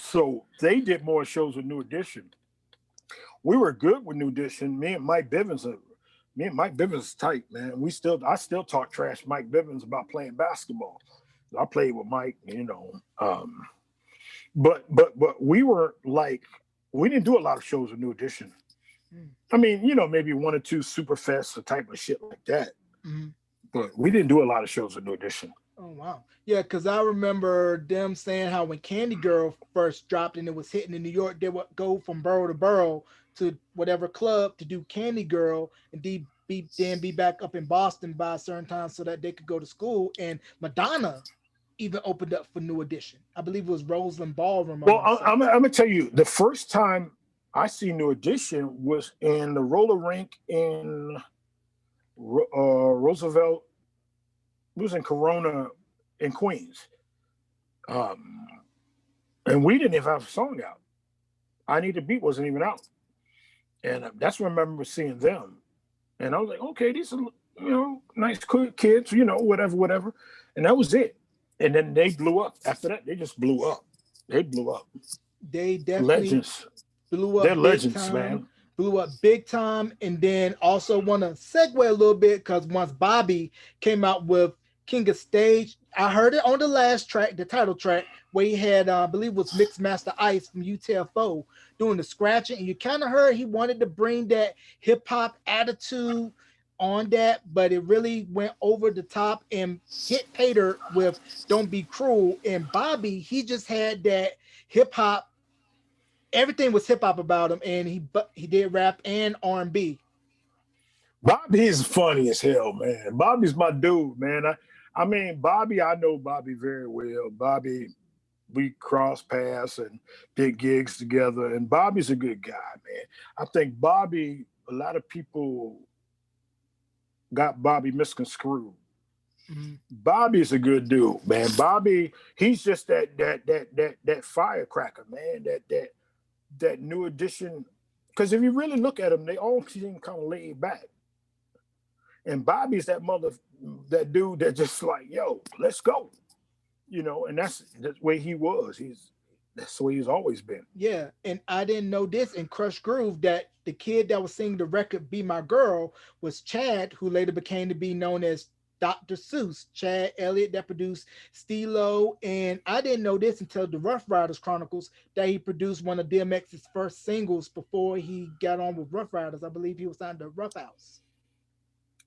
So they did more shows with New Edition. We were good with New Edition. Me and Mike Bivins is tight, man. I still talk trash to Mike Bivins about playing basketball. I played with Mike, you know. But we were like, we didn't do a lot of shows with New Edition. I mean, you know, maybe one or two Superfests or type of shit like that. Mm-hmm. But we didn't do a lot of shows with New Edition. Oh wow. Yeah, because I remember them saying how when Candy Girl first dropped and it was hitting in New York, they would go from borough to borough to whatever club to do Candy Girl and then be back up in Boston by a certain time so that they could go to school. And Madonna even opened up for New Edition. I believe it was Roseland Ballroom. Well, I'm gonna tell you, the first time I see New Edition was in the roller rink in Roosevelt. It was in Corona in Queens, and we didn't even have a song out. I Need a Beat wasn't even out, and that's when I remember seeing them. And I was like, okay, these are, you know, nice kids, you know, whatever, and that was it. And then they blew up. After that, they just blew up. They blew up. They definitely Legends. blew up They're big legends, time. man. blew up big time. And then also want to segue a little bit because once Bobby came out with King of Stage, I heard it on the last track, the title track, where he had, I believe it was Mixed Master Ice from UTFO doing the scratching. And you kind of heard he wanted to bring that hip hop attitude on that, but it really went over the top and hit Pater with Don't Be Cruel. And Bobby, he just had that hip hop, everything was hip hop about him, and he did rap and R&B. Bobby's funny as hell, man. Bobby's my dude, man. I mean, Bobby, I know Bobby very well. Bobby, we cross paths and did gigs together, and Bobby's a good guy, man. I think Bobby, a lot of people got Bobby misconstrued. Mhm. Bobby's a good dude, man. Bobby, he's just that firecracker, man. That new addition. Because if you really look at them, they all seem kind of laid back. And Bobby's that dude that just like, yo, let's go. And that's the way he was. That's the way he's always been. Yeah, and I didn't know this in Crush Groove that the kid that was singing the record "Be My Girl" was Chad, who later became to be known as Dr. Seuss. Chad Elliott that produced Stilo, and I didn't know this until the Rough Riders Chronicles that he produced one of DMX's first singles before he got on with Rough Riders. I believe he was signed to Rough House.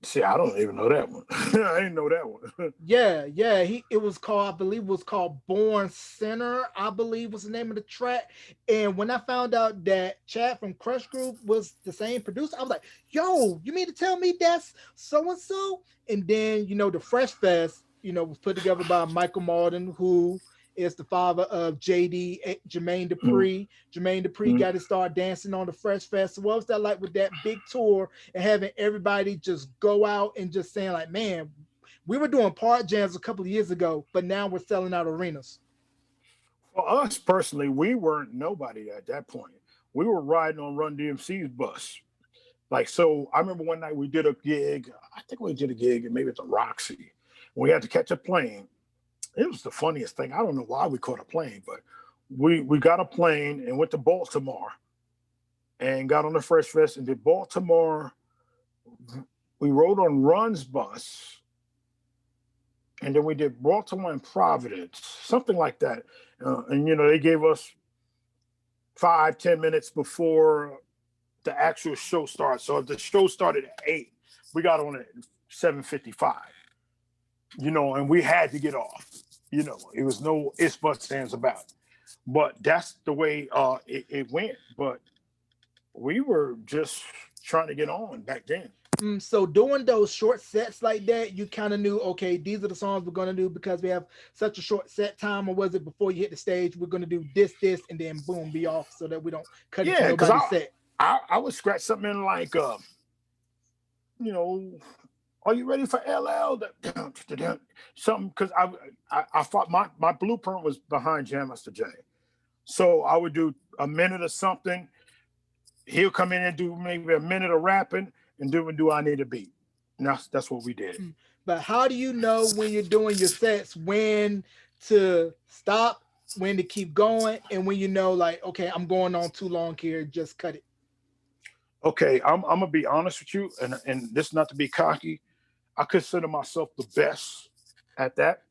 See, I don't even know that one. I didn't know that one. Yeah, yeah. It was called, I believe it was called Born Sinner, I believe was the name of the track. And when I found out that Chad from Crush Group was the same producer, I was like, yo, you mean to tell me that's so and so? And then, the Fresh Fest, was put together by Michael Martin, who is the father of JD Jermaine Mm, Dupri. Jermaine Dupri mm. got to start dancing on the Fresh Fest. So what was that like with that big tour and having everybody just go out and just saying like, man, we were doing part jams a couple of years ago, but now we're selling out arenas. For us personally, we weren't nobody at that point. We were riding on Run DMC's bus. Like, so I remember one night we did a gig. I think we did a gig, and maybe it's a Roxy. We had to catch a plane. It was the funniest thing. I don't know why we caught a plane, but we got a plane and went to Baltimore and got on the Fresh Fest and did Baltimore. We rode on Run's bus, and then we did Baltimore and Providence, something like that. And they gave us 5-10 minutes before the actual show starts. So if the show started at 8, we got on at 7:55. And we had to get off. It was no ifs, buts, ands about it. But that's the way it went. But we were just trying to get on back then. So doing those short sets like that, you kind of knew, okay, these are the songs we're gonna do because we have such a short set time, or was it before you hit the stage, we're gonna do this, and then boom, be off so that we don't cut into Yeah, because nobody's set. I would scratch something in like you know, are you ready for LL? Something because I thought my blueprint was behind Jam Master Jay. So I would do a minute of something. He'll come in and do maybe a minute of rapping, and do I need a beat? And that's what we did. But how do you know when you're doing your sets when to stop, when to keep going, and when you know like, okay, I'm going on too long here, just cut it. Okay, I'm gonna be honest with you, and this not to be cocky. I consider myself the best at that,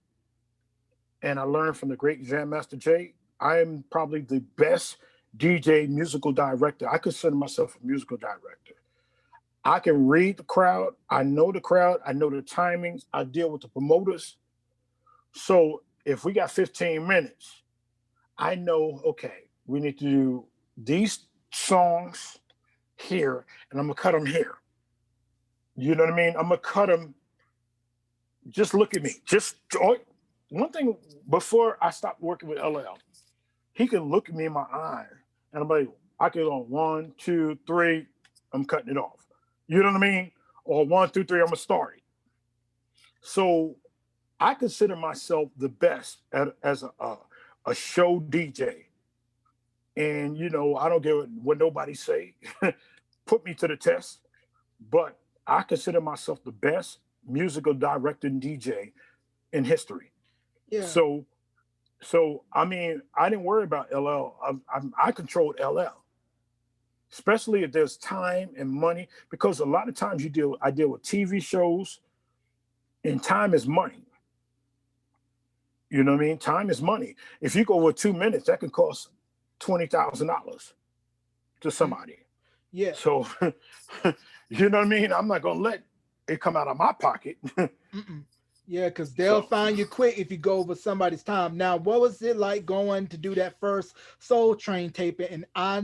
and I learned from the great Jam Master Jay. I am probably the best DJ musical director. I consider myself a musical director. I can read the crowd. I know the crowd. I know the timings. I deal with the promoters. So if we got 15 minutes, I know, okay, we need to do these songs here, and I'm gonna cut them here. You know what I mean? I'm gonna cut them. Just look at me. One thing before I stopped working with LL, he can look at me in my eye, and I'm like, I can go 1, 2, 3. I'm cutting it off. You know what I mean? Or 1, 2, 3. I'm gonna start it. So I consider myself the best as a show DJ. And I don't give what nobody say. Put me to the test. But I consider myself the best musical director and DJ in history. Yeah. So I mean, I didn't worry about LL. I controlled LL. especially if there's time and money, because a lot of times I deal with TV shows, and time is money. You know what I mean? Time is money. If you go over 2 minutes, that can cost $20,000 to somebody. Yeah. So, you know what I mean? I'm not gonna let it come out of my pocket. Mm-mm. Yeah, because they'll So, find you quick if you go over somebody's time. Now, what was it like going to do that first Soul Train taping? And I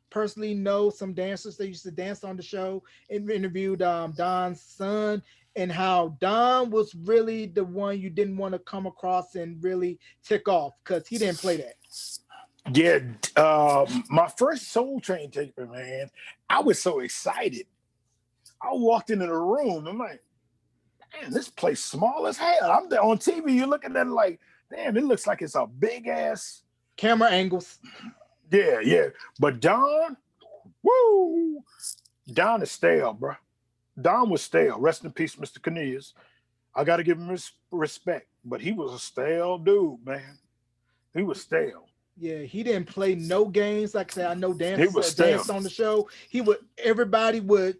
personally know some dancers that used to dance on the show and interviewed Don's son, and how Don was really the one you didn't want to come across and really tick off because he didn't play that. yeah, my first Soul Train taping, man, I was so excited. I walked into the room. I'm like, man, this place small as hell. I'm there on TV. You're looking at it like, damn, it looks like it's a big ass. Camera angles. Yeah, yeah. But Don, woo, Don is stale, bro. Don was stale. Rest in peace, Mr. Cornelius. I got to give him respect, but he was a stale dude, man. He was stale. Yeah, he didn't play no games. Like I said, I know He dancers was that stale. danced on the show. Everybody would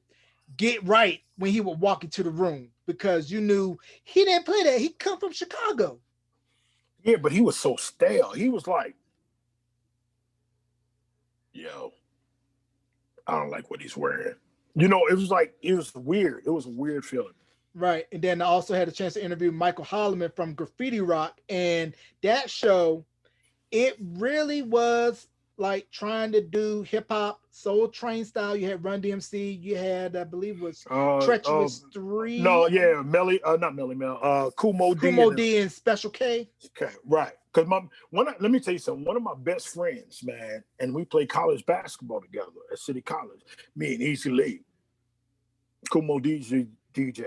get right when he would walk into the room because you knew he didn't play that. He come from Chicago. Yeah, but he was so stale. He was like, yo, I don't like what he's wearing. You know, it was weird. It was a weird feeling. Right. And then I also had a chance to interview Michael Holloman from Graffiti Rock. And that show, it really was like trying to do hip hop Soul Train style. You had Run DMC, you had, I believe it was Treacherous 3. No, yeah, not Melly Mel, Kool Moe Dee. Kumo D and Special K. Okay, right. Because let me tell you something. One of my best friends, man, and we played college basketball together at City College. Me and Easy Lee, Kool Moe Dee DJ.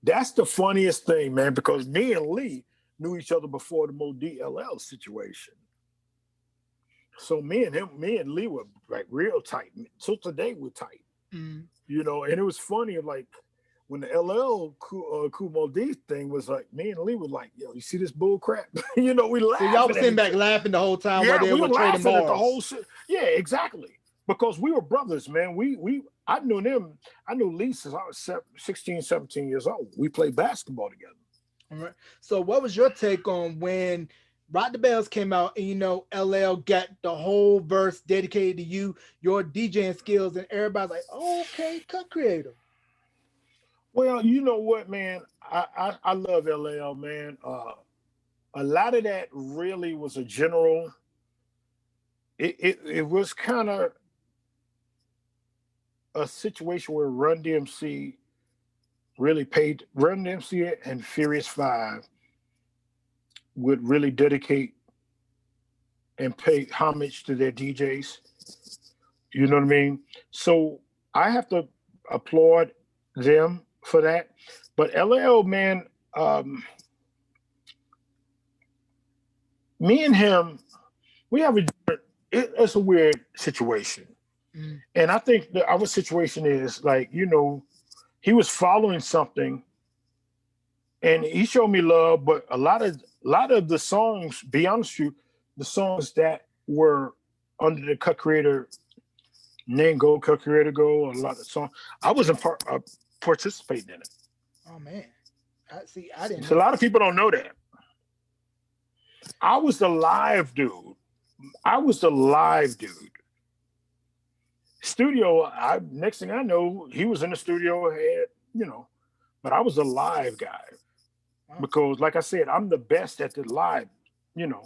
That's the funniest thing, man, because me and Lee knew each other before the Mo DLL situation. So me and Lee were like real tight. So today we're tight, you know. And it was funny, like when the LL Kool Moe Dee thing was like, me and Lee was like, "Yo, you see this bull crap?" You know, we laughed. So y'all was sitting back laughing the whole time while they were trading bars. At the whole shit. Yeah, exactly. Because we were brothers, man. I knew them. I knew Lee since I was 16, 17 years old. We played basketball together. All right. So what was your take on when Rock the Bells came out and, you know, LL got the whole verse dedicated to you, your DJing skills, and everybody's like, oh, okay, cut creator. Well, you know what, man? I love LL, man. A lot of that really was a general. It was kind of a situation where Run DMC really paid. Run DMC and Furious 5 would really dedicate and pay homage to their DJs. You know what I mean? So I have to applaud them for that. But LL, man, me and him, we have it's a weird situation. And I think that our situation is like, you know, he was following something and he showed me love, but a lot of the songs, be honest with you, the songs that were under the Cut Creator name, Cut Creator Go, a lot of songs, I wasn't participating in it. Oh man. I didn't know. So a lot of people don't know that. I was the live dude. Studio, next thing I know, he was in the studio, you know, but I was the live guy. Wow. Because like I said, I'm the best at the live, you know.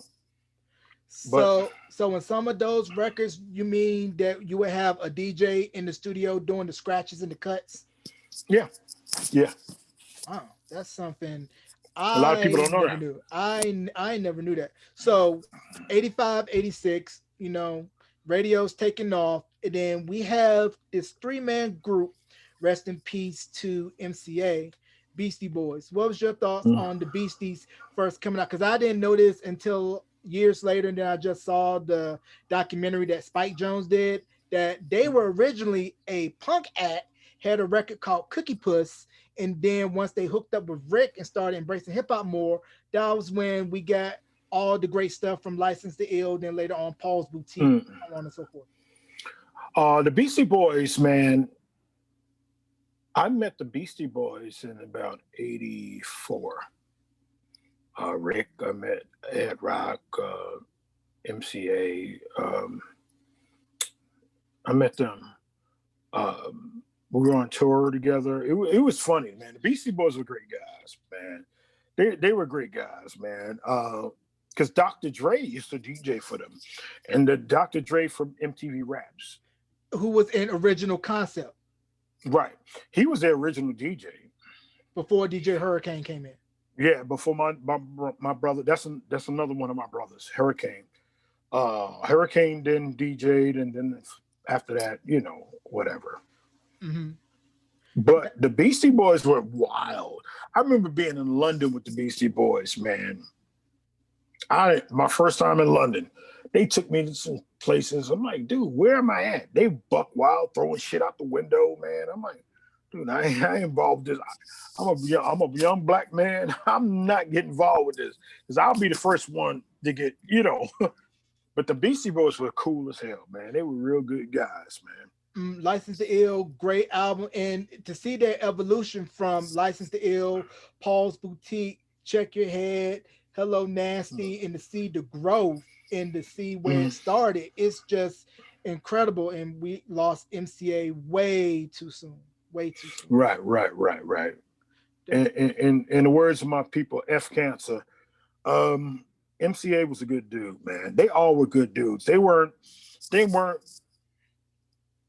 So in some of those records, you mean that you would have a DJ in the studio doing the scratches and the cuts? Yeah. Yeah. Wow, that's something a lot of people don't know that. Knew. I never knew that. So 85, 86, you know, radio's taking off. And then we have this 3-man group, rest in peace to MCA, Beastie Boys. What was your thoughts on the Beasties first coming out? Because I didn't know this until years later, and then I just saw the documentary that Spike Jones did, that they were originally a punk act, had a record called Cookie Puss, and then once they hooked up with Rick and started embracing hip-hop more, that was when we got all the great stuff from License to Ill, then later on Paul's Boutique, so on and so forth. The Beastie Boys, man. I met the Beastie Boys in about '84. Rick, I met Ed Rock, MCA. I met them. We were on tour together. It was funny, man. The Beastie Boys were great guys, man. They were great guys, man. Because Dr. Dre used to DJ for them, and the Dr. Dre from MTV Raps, Who was in Original Concept right? He was their original DJ. before DJ Hurricane came in. Yeah, before my brother. That's another one of my brothers, Hurricane. Hurricane then DJ'd, and then after that, whatever. Hmm. But the Beastie Boys were wild. I remember being in London with the Beastie Boys, man. My first time in London, they took me to some places. I'm like, dude, where am I at? They buck wild, throwing shit out the window, man. I'm like, dude, I ain't involved with this. I'm a young black man. I'm not getting involved with this because I'll be the first one to get. But the Beastie Boys were cool as hell, man. They were real good guys, man. License to Ill, great album, and to see their evolution from License to Ill, Paul's Boutique, Check Your Head, Hello Nasty, and to see the growth and to see where it started, it's just incredible. And we lost MCA way too soon, way too soon. Right. And in the words of my people, F cancer. MCA was a good dude, man. They all were good dudes. They weren't.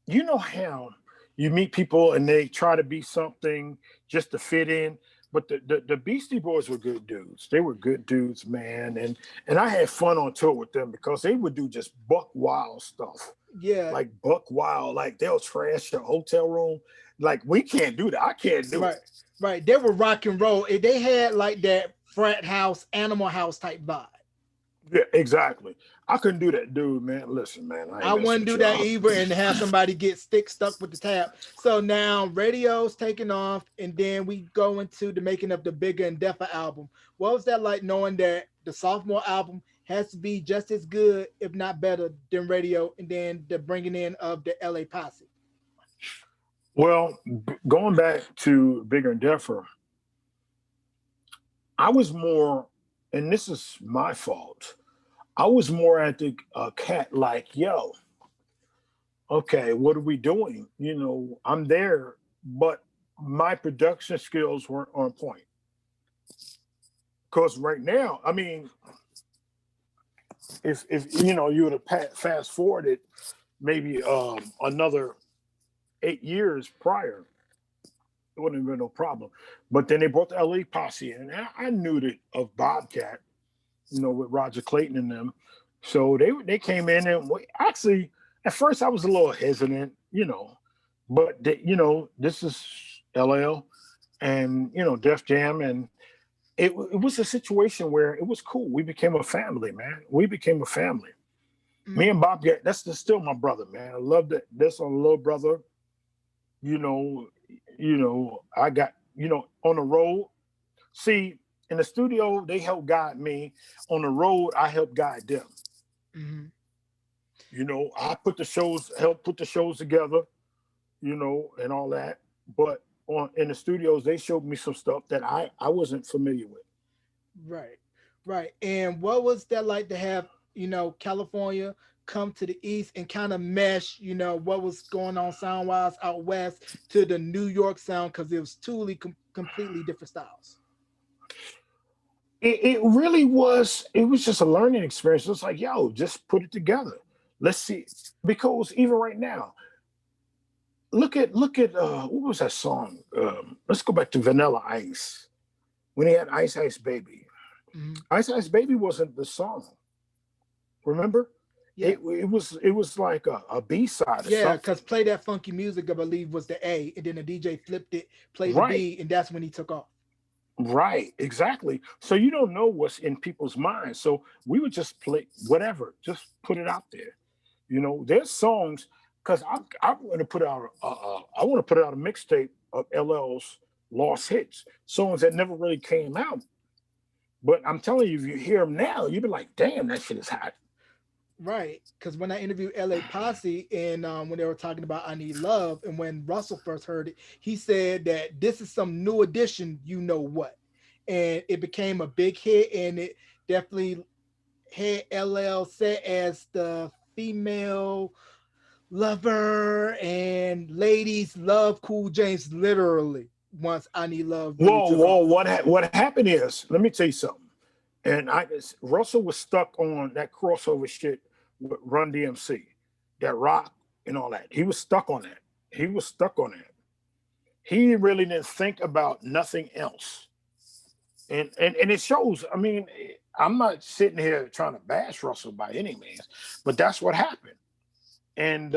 You know how you meet people and they try to be something just to fit in. But the Beastie Boys were good dudes. They were good dudes, man. And I had fun on tour with them because they would do just buck wild stuff. Yeah. Like buck wild. Like they'll trash your hotel room. Like we can't do that. I can't do it. Right. They were rock and roll. They had like that frat house, Animal House type vibe. Yeah, exactly. I couldn't do that, dude, man. Listen, man. I wouldn't do that either and have somebody get stuck with the tab. So now radio's taking off, and then we go into the making of the Bigger and Deffer album. What was that like knowing that the sophomore album has to be just as good, if not better, than radio, and then the bringing in of the LA Posse? Well, going back to Bigger and Deffer, I was more, and this is my fault, I was more at the cat like, yo, okay, what are we doing? I'm there, but my production skills weren't on point. Because right now, I mean, if you would have fast forwarded maybe another 8 years prior, it wouldn't have been no problem. But then they brought the LA Posse in. And I knew that of Bobcat, with Roger Clayton and them. So they came in and actually, at first I was a little hesitant, but this is LL and, Def Jam. And it was a situation where it was cool. We became a family, man. We became a family. Mm-hmm. Me and Bobcat, that's still my brother, man. I love that. That's a little brother. I got, on the road. See, in the studio, they help guide me. On the road, I help guide them. Mm-hmm. I help put the shows together, and all that. But in the studios, they showed me some stuff that I wasn't familiar with. Right. And what was that like to have, California come to the East and kind of mesh, what was going on sound-wise out West to the New York sound, because it was truly completely different styles? It really was. It was just a learning experience. It was like, yo, just put it together. Let's see. Because even right now, look at what was that song? Let's go back to Vanilla Ice. When he had Ice Ice Baby. Mm-hmm. Ice Ice Baby wasn't the song. Remember? Yeah. It was like a B-side. Yeah, because Play That Funky Music, I believe, was the A, and then the DJ flipped it, played the B, and that's when he took off. Right, exactly. So you don't know what's in people's minds. So we would just play whatever, just put it out there. There's songs, because I want to put out a mixtape of LL's lost hits, songs that never really came out. But I'm telling you, if you hear them now, you'd be like, damn, that shit is hot. Right, because when I interviewed LA Posse and when they were talking about I Need Love, and when Russell first heard it, he said that this is some new edition, you know what? And it became a big hit, and it definitely had LL set as the female lover, and ladies love Cool James literally once I Need Love really Whoa, took whoa! off. What happened is, let me tell you something. And Russell was stuck on that crossover shit with Run DMC, that rock and all that. He was stuck on that. He was stuck on that. He really didn't think about nothing else. And it shows. I mean, I'm not sitting here trying to bash Russell by any means, but that's what happened. And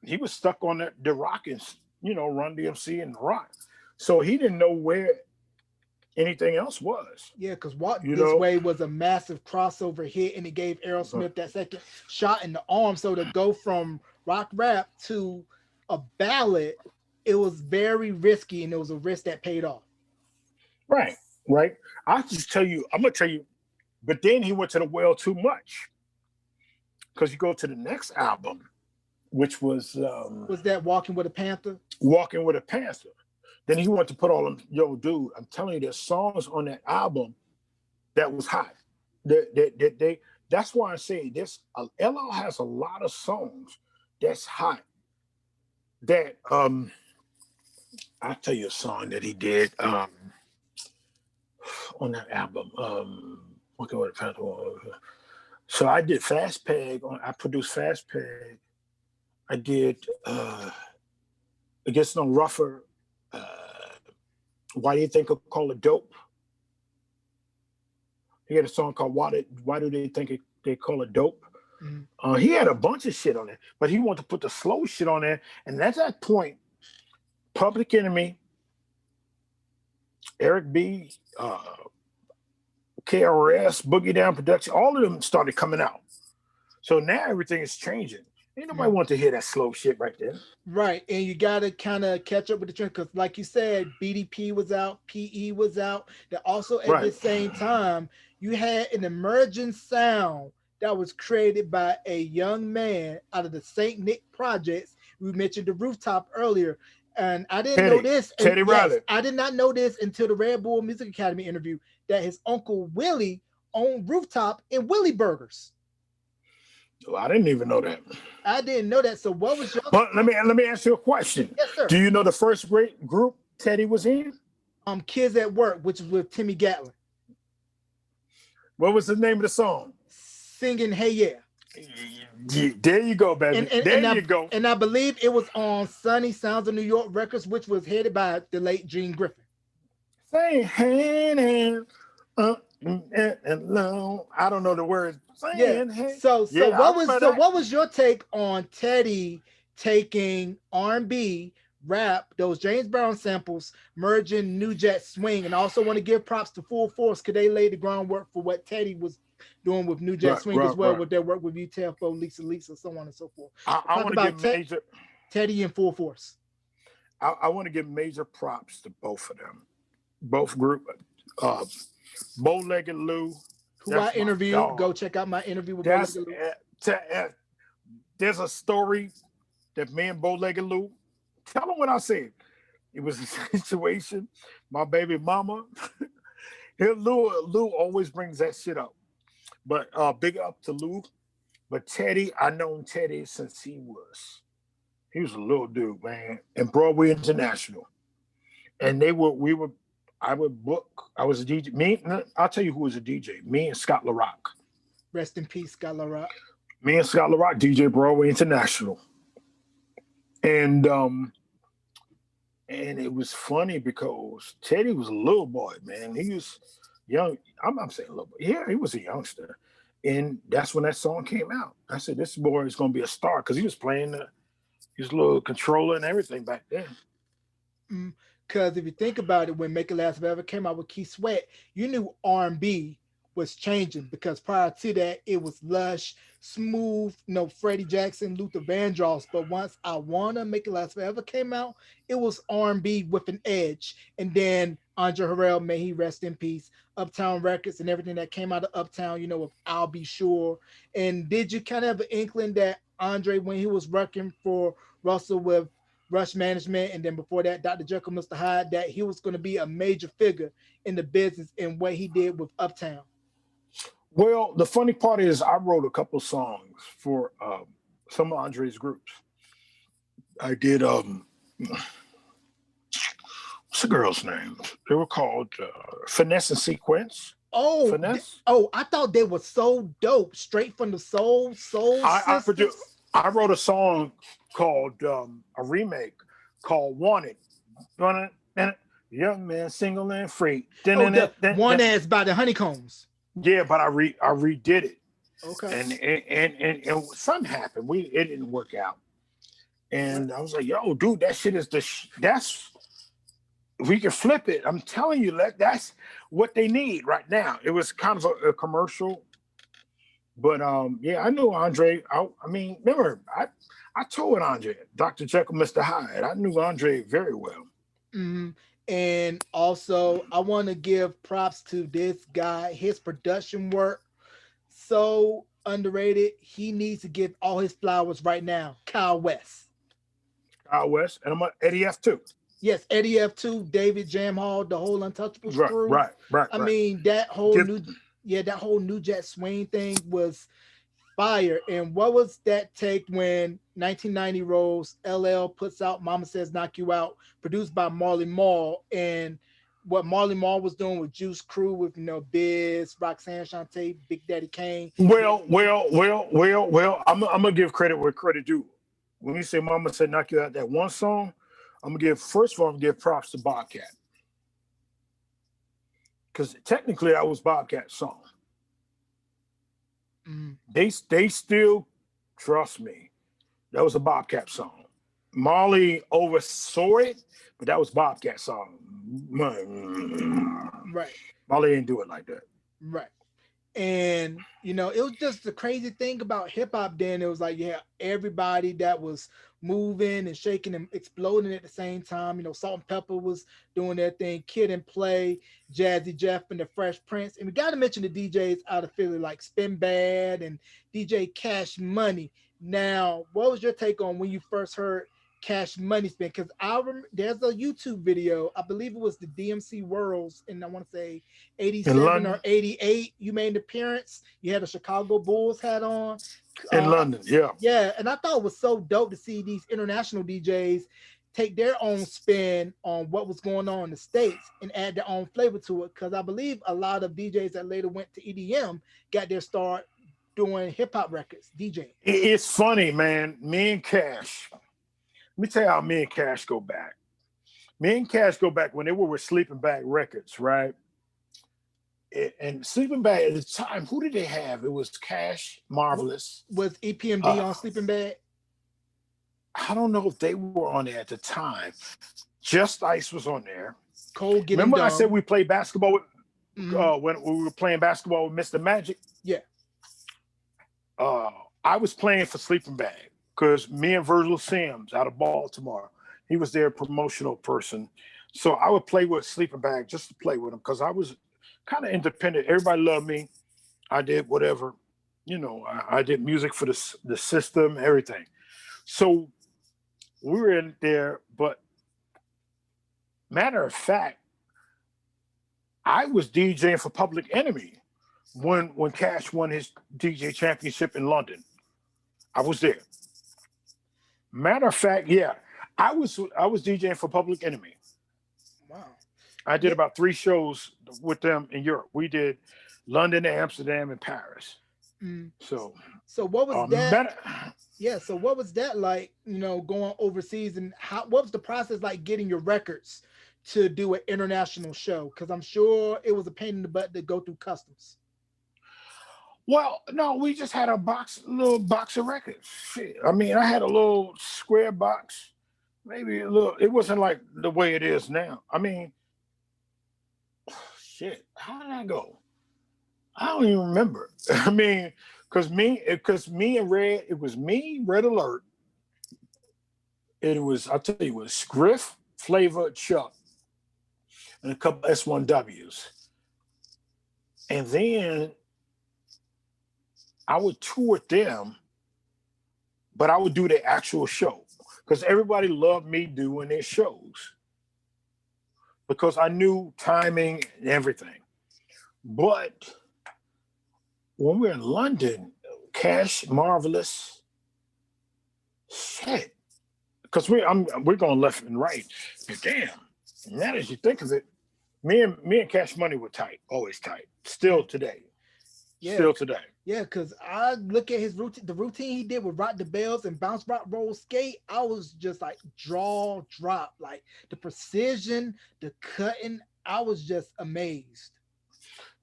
he was stuck on the rock and Run DMC and the rock. So he didn't know where anything else was. Yeah, because Walk You This know, Way was a massive crossover hit, and it gave Aerosmith that second shot in the arm. So to go from rock rap to a ballad, it was very risky, and it was a risk that paid off. right, right. I just tell you, I'm gonna tell you. But then he went to the well too much, because you go to the next album, which was Was that Walking with a Panther? Walking with a Panther. Then he wanted to put all them, yo, dude, I'm telling you, there's songs on that album that was hot. That's why I say this. LL has a lot of songs that's hot. That I'll tell you a song that he did on that album. Working with a Panther. So I did Fast Peg. I produced Fast Peg. I did It Gets No Rougher. Why Do You Think I Call It Dope? He had a song called Why Do They Think They Call It Dope? Mm-hmm. He had a bunch of shit on it, but he wanted to put the slow shit on there. And at that point, Public Enemy, Eric B, KRS, Boogie Down Production, all of them started coming out. So now everything is changing. Ain't nobody want to hear that slow shit right there. Right, and you got to kind of catch up with the trend because, like you said, BDP was out, PE was out. That also at the same time, you had an emerging sound that was created by a young man out of the Saint Nick Projects. We mentioned the Rooftop earlier, and I didn't know this. Teddy Riley. I did not know this until the Red Bull Music Academy interview that his uncle Willie owned Rooftop and Willie Burgers. Well, I didn't even know that. I didn't know that. So what was your? But let me ask you a question. Yes, sir. Do you know the first great group Teddy was in? Kids at Work, which is with Timmy Gatlin. What was the name of the song? Singing Hey Yeah. There you go, baby. There you go. And I believe it was on Sunny Sounds of New York Records, which was headed by the late Gene Griffin. Say hey, and low. I don't know the words. Yeah. Hey. So what was your take on Teddy taking R&B, rap, those James Brown samples, merging New Jack Swing, and I also want to give props to Full Force because they laid the groundwork for what Teddy was doing with New Jack Swing as well, with their work with UTFO, Lisa, so on and so forth. I want to give major Teddy and Full Force. I want to give major props to both of them, both group. Bow-Legged Lou, who I interviewed. Go check out my interview with Bow-Legged Lou. There's a story that me and Bow-Legged Lou, tell them what I said. It was a situation, my baby mama. Lou always brings that shit up. But big up to Lou. But Teddy, I known Teddy since he was a little dude, man. And Broadway International. And I would book. I was a DJ. I'll tell you who was a DJ. Me and Scott LaRock. Rest in peace, Scott LaRock. Me and Scott LaRock, DJ Broadway International. And it was funny because Teddy was a little boy, man. He was young. I'm not saying little boy. Yeah, he was a youngster. And that's when that song came out. I said, this boy is going to be a star because he was playing his little controller and everything back then. Because if you think about it, when Make It Last Forever came out with Keith Sweat, you knew R&B was changing because prior to that, it was lush, smooth, Freddie Jackson, Luther Vandross. But once I Wanna Make It Last Forever came out, it was R&B with an edge. And then Andre Harrell, may he rest in peace. Uptown Records and everything that came out of Uptown, with I'll Be Sure. And did you kind of have an inkling that Andre, when he was working for Russell with Rush Management, and then before that, Dr. Jekyll, Mr. Hyde, that he was going to be a major figure in the business and what he did with Uptown? Well, the funny part is I wrote a couple songs for some of Andre's groups. I did what's the girl's name? They were called Finesse and Sequence. Oh, Finesse. I thought they were so dope, straight from the soul sisters. I wrote a song called a remake called Wanted. Young man, single and free. Oh, the one that's by the Honeycombs. Yeah, but I redid it. Okay. And something happened. It didn't work out. And I was like, yo, dude, that shit is that's we can flip it. I'm telling you, that's what they need right now. It was kind of a commercial. But yeah, I knew Andre. I mean, remember, I told Andre, Dr. Jekyll, Mr. Hyde. I knew Andre very well. Mm-hmm. And also, I want to give props to this guy. His production work, so underrated. He needs to get all his flowers right now. Kyle West. Kyle West, and I'm Eddie F too. Yes, Eddie F2, David Jam Hall, the whole Untouchables crew. Right. I mean, that whole New Jack Swing thing was fire. And what was that take when 1990 rolls, LL puts out Mama Says Knock You Out, produced by Marley Marl, and what Marley Marl was doing with Juice Crew with Biz, Roxanne Shante, Big Daddy Kane. Well, I'm gonna give credit where credit due. When you say Mama Said Knock You Out, that one song, I'm gonna give props to Bobcat. Because technically that was Bobcat's song. Mm. They still trust me. That was a Bobcat song. Molly oversaw it, but that was Bobcat's song. Right. Molly didn't do it like that. Right. And it was just the crazy thing about hip hop then. It was like, everybody that was moving and shaking and exploding at the same time. Salt and Pepper was doing their thing, Kid and Play, Jazzy Jeff and the Fresh Prince. And we got to mention the DJs out of Philly like Spin Bad and DJ Cash Money. Now, what was your take on when you first heard Cash Money Spin? Because there's a YouTube video, I believe it was the DMC Worlds, and I want to say 87 or 88. You made an appearance. You had a Chicago Bulls hat on. In London, yeah. Yeah, and I thought it was so dope to see these international DJs take their own spin on what was going on in the States and add their own flavor to it. Because I believe a lot of DJs that later went to EDM got their start doing hip-hop records, DJing. It's funny, man. Me and Cash, let me tell you how me and Cash go back. Me and Cash go back when they were with Sleeping Bag Records, right? And Sleeping Bag at the time, who did they have? It was Cash, Marvelous. Was EPMD on Sleeping Bag? I don't know if they were on there at the time. Just Ice was on there. Cole Getting Remember Dumb. I said we played basketball with, when we were playing basketball with Mr. Magic? Yeah. I was playing for Sleeping Bag because me and Virgil Sims out of Baltimore, he was their promotional person. So I would play with Sleeping Bag just to play with him because I was kind of independent. Everybody loved me. I did whatever, I did music for the system, everything. So we were in there, but matter of fact, I was DJing for Public Enemy when Cash won his DJ championship in London. I was there. Matter of fact, yeah, I was DJing for Public Enemy. Wow. I did about 3 shows with them in Europe. We did London, Amsterdam, and Paris. Mm. So what was that? So what was that like, going overseas, and what was the process like getting your records to do an international show? Because I'm sure it was a pain in the butt to go through customs. Well, no, we just had a little box of records. Shit. I mean, I had a little square box, maybe a little. It wasn't like the way it is now. I mean, shit, how did I go? I don't even remember. I mean, because me and Red, it was me, Red Alert. It was, I'll tell you, it was Scriff, Flavor, Chuck. and a couple S1Ws. And then I would tour with them, but I would do the actual show because everybody loved me doing their shows because I knew timing and everything. But when we're in London, Cash, Marvelous, shit, because we're going left and right. But damn, now as you think of it, me and Cash Money were tight, always tight, still today. Yeah. Still today. Yeah, because I look at his routine, the routine he did with Rock the Bells and Bounce Rock Roll Skate. I was just like draw drop, like the precision, the cutting. I was just amazed.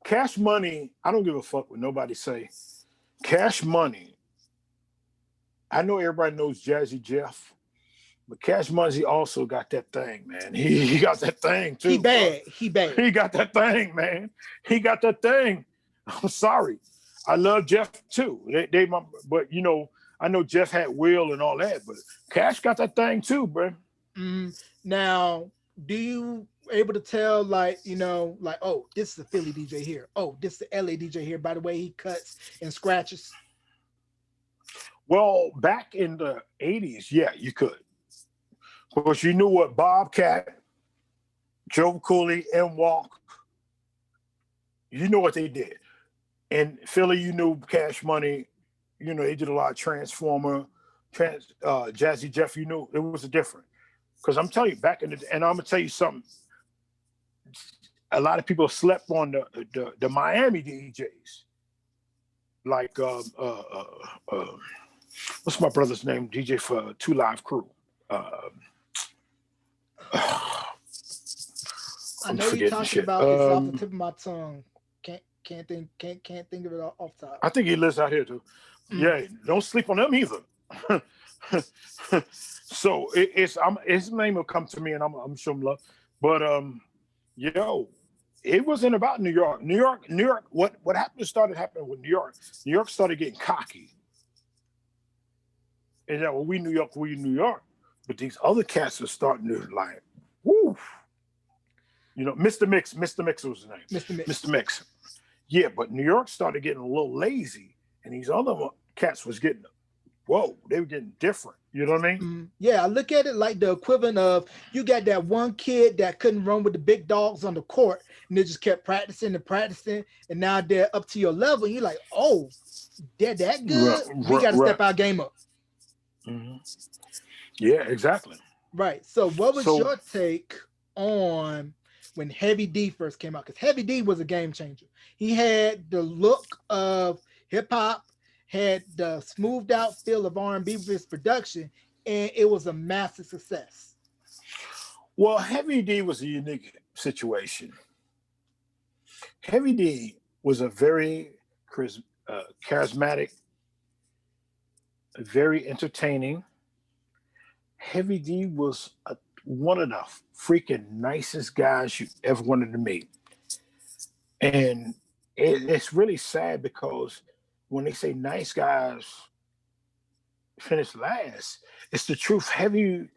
Cash Money, I don't give a fuck what nobody say. Cash Money, I know everybody knows Jazzy Jeff, but Cash Money also got that thing, man. He got that thing too. He bad. Bro. He bad. He got that thing, man. He got that thing. I'm sorry. I love Jeff too. But I know Jeff had Will and all that, but Cash got that thing too, bro. Now, do you able to tell, like, oh, this is a Philly DJ here. Oh, this is the LA DJ here. By the way, he cuts and scratches. Well, back in the 80s, yeah, you could. Because you knew what Bobcat, Joe Cooley, and Walk, you know what they did. In Philly, you knew Cash Money, they did a lot of Transformer, Jazzy Jeff, it was a different. Because I'm telling you, back in the, and I'm going to tell you something, a lot of people slept on the Miami DJs. Like, what's my brother's name? DJ for Two Live Crew. I know you're talking about, it's off the tip of my tongue. Can't think of it off top. I think he lives out here too. Yeah, don't sleep on them either. So his name will come to me, and I'm sure him love. But it wasn't about New York. New York. What started happening with New York? New York started getting cocky, and that we New York. But these other cats are starting to like, woo. Mr. Mix was his name. Mr. Mix. Yeah, but New York started getting a little lazy, and these other cats was getting, they were getting different. You know what I mean? Yeah, I look at it like the equivalent of, you got that one kid that couldn't run with the big dogs on the court, and they just kept practicing, and now they're up to your level, and you're like, oh, they're that good? We got to step our game up. Mm-hmm. Yeah, exactly. Right. So what was your take on when Heavy D first came out? Because Heavy D was a game changer. He had the look of hip hop, had the smoothed out feel of R&B with his production, and it was a massive success. Well, Heavy D was a unique situation. Heavy D was a very charismatic, very entertaining. Heavy D was one of the freaking nicest guys you ever wanted to meet. And it's really sad because when they say nice guys finish last, it's the truth. Heavy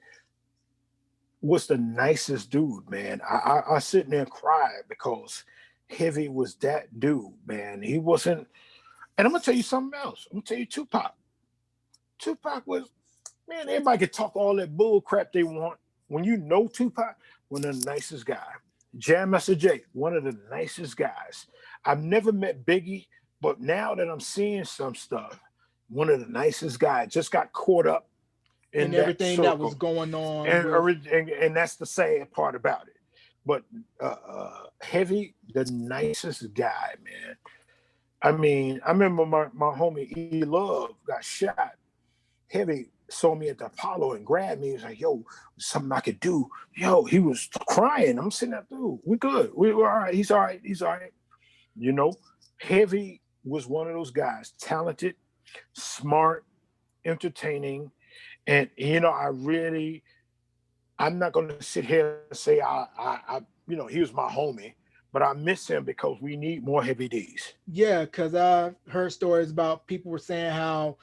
was the nicest dude, man. I sit there and cry because Heavy was that dude, man. He wasn't, and I'm gonna tell you something else. I'm gonna tell you Tupac. Tupac was, man, everybody can talk all that bull crap they want. When you know Tupac, one of the nicest guys. Jam Master Jay, one of the nicest guys. I've never met Biggie, but now that I'm seeing some stuff, one of the nicest guys. Just got caught up in everything that was going on. And that's the sad part about it. But Heavy, the nicest guy, man. I mean, I remember my homie E Love got shot. Heavy saw me at the Apollo and grabbed me. He was like, yo, something I could do. Yo, he was crying. I'm sitting there, dude, we good. We're all right. He's all right. He's all right. Heavy was one of those guys, talented, smart, entertaining. And, I'm not going to sit here and say, he was my homie, but I miss him because we need more Heavy Ds. Yeah, because I've heard stories about people were saying how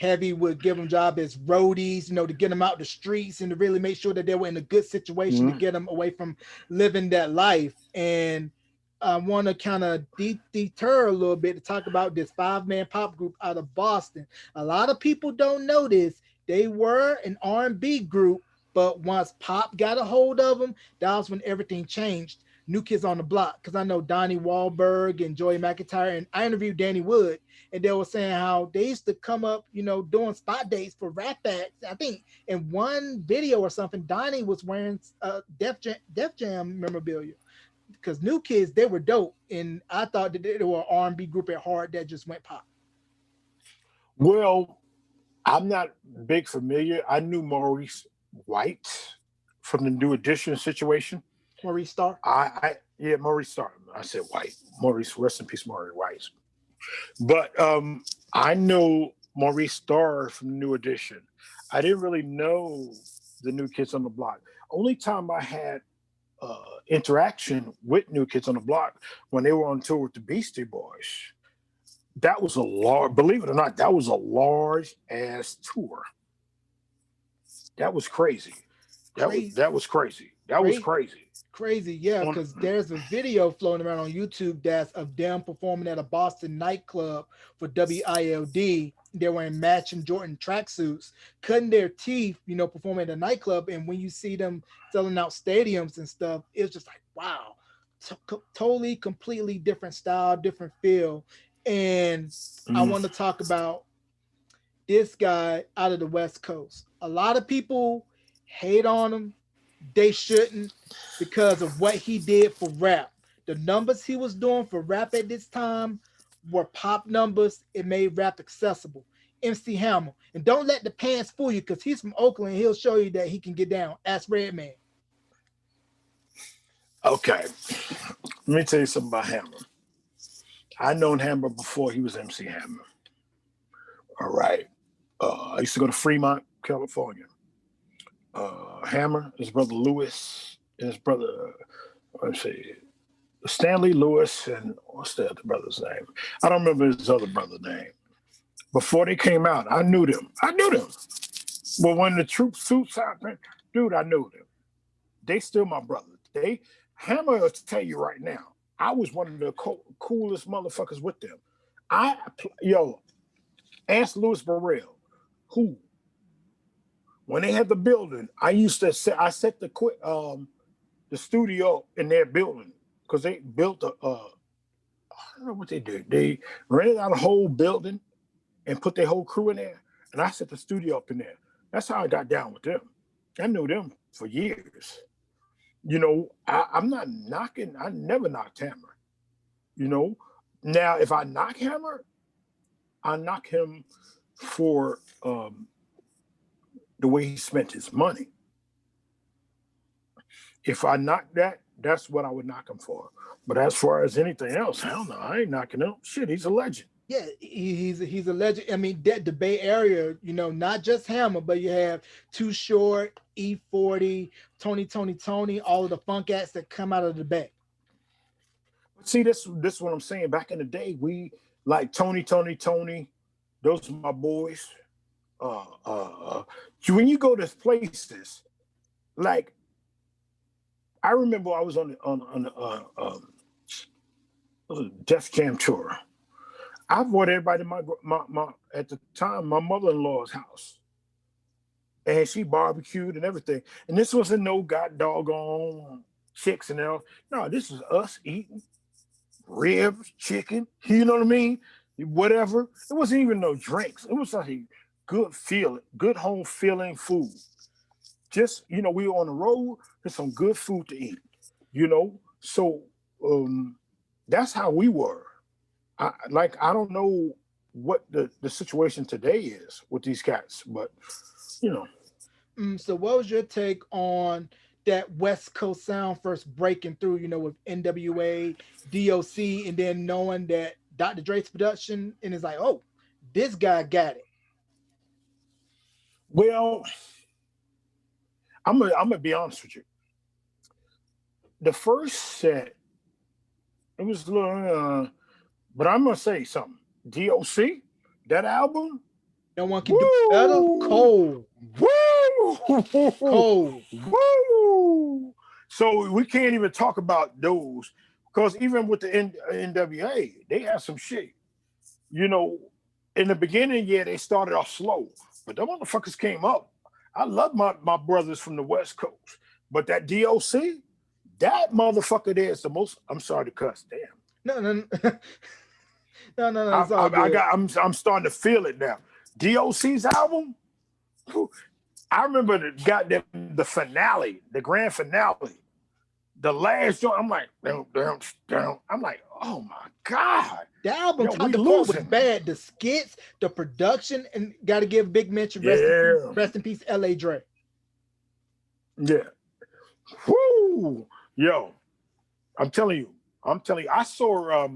Heavy would give them job as roadies, to get them out the streets and to really make sure that they were in a good situation to Mhm. get them away from living that life. And I want to kind of deter a little bit to talk about this 5-man pop group out of Boston. A lot of people don't know this. They were an R&B group, but once pop got a hold of them, that was when everything changed. New Kids on the Block, because I know Donnie Wahlberg and Joey McIntyre, and I interviewed Danny Wood, and they were saying how they used to come up, doing spot dates for rap acts. I think in one video or something, Donnie was wearing Def Jam memorabilia because New Kids, they were dope, and I thought that they were an R&B group at heart that just went pop. Well, I'm not big familiar. I knew Maurice White from the New Edition situation. Maurice Starr. Yeah, Maurice Starr. I said White. Maurice, rest in peace, Maurice White. But I know Maurice Starr from the New Edition. I didn't really know the New Kids on the Block. Only time I had interaction with New Kids on the Block when they were on tour with the Beastie Boys. That was a large, believe it or not, that was a large ass tour. That was crazy. That was crazy. That was crazy. Crazy, yeah, because there's a video floating around on YouTube that's of them performing at a Boston nightclub for WILD. They're wearing matching Jordan tracksuits, cutting their teeth, performing at a nightclub. And when you see them selling out stadiums and stuff, it's just like, wow, totally, completely different style, different feel. And I want to talk about this guy out of the West Coast. A lot of people hate on him. They shouldn't, because of what he did for rap. The numbers he was doing for rap at this time were pop numbers. It made rap accessible. MC Hammer. And don't let the pants fool you, because he's from Oakland. He'll show you that he can get down. Ask Redman. Okay. Let me tell you something about Hammer. I known Hammer before he was MC Hammer. All right. I used to go to Fremont, California. Hammer, his brother Lewis, his brother, let's see, Stanley Lewis, and what's the other brother's name? I don't remember his other brother's name. Before they came out, I knew them. But when the troop suits happened, dude, I knew them. They still my brother. Hammer will tell you right now, I was one of the coolest motherfuckers with them. Ask Louis Burrell, who? When they had the building, I set the studio in their building because they built I don't know what they did. They rented out a whole building and put their whole crew in there, and I set the studio up in there. That's how I got down with them. I knew them for years. I'm not knocking. I never knocked Hammer. Now if I knock Hammer, I knock him for the way he spent his money. If I knock that, that's what I would knock him for. But as far as anything else, hell no, I ain't knocking him. Shit, he's a legend. Yeah, he's a legend. I mean, the Bay Area, not just Hammer, but you have Too Short, E40, Tony, all of the funk acts that come out of the Bay. See, this is what I'm saying. Back in the day, we like Tony. Those are my boys. When you go to places, like I remember I was on the Def Jam tour. I brought everybody to my at the time my mother-in-law's house, and she barbecued and everything. And this wasn't no god doggone chicks and all. No, this is us eating ribs, chicken. You know what I mean? Whatever. It wasn't even no drinks. It was like a good feeling, good home feeling food. Just we were on the road. There's some good food to eat. So that's how we were. I don't know what the situation today is with these cats, but So what was your take on that West Coast sound first breaking through, with NWA, DOC, and then knowing that Dr. Dre's production, and it's like, oh, this guy got it. Well, I'm gonna be honest with you. The first set, it was a little, but I'm gonna say something. DOC, that album, No one can do it better. Woo! Cole. Woo! Cole. Woo! So we can't even talk about those because even with the NWA, they have some shit. You know, in the beginning, yeah, they started off slow, but the motherfuckers came up. I love my brothers from the West Coast, but that DOC, that motherfucker there is the most. I'm sorry to cuss, damn. No, no, no, no. It's all I good. got. I'm starting to feel it now. DOC's album. I remember the finale, the grand finale, the last joint. I'm like, down, down, down. I'm like, oh my god, The album yo, top we to part was losing. bad. The skits, the production, and got to give big mention. Yeah, Rest in peace, L.A. Dre. yeah. Whoo, yo, I'm telling you, I'm telling you. I saw,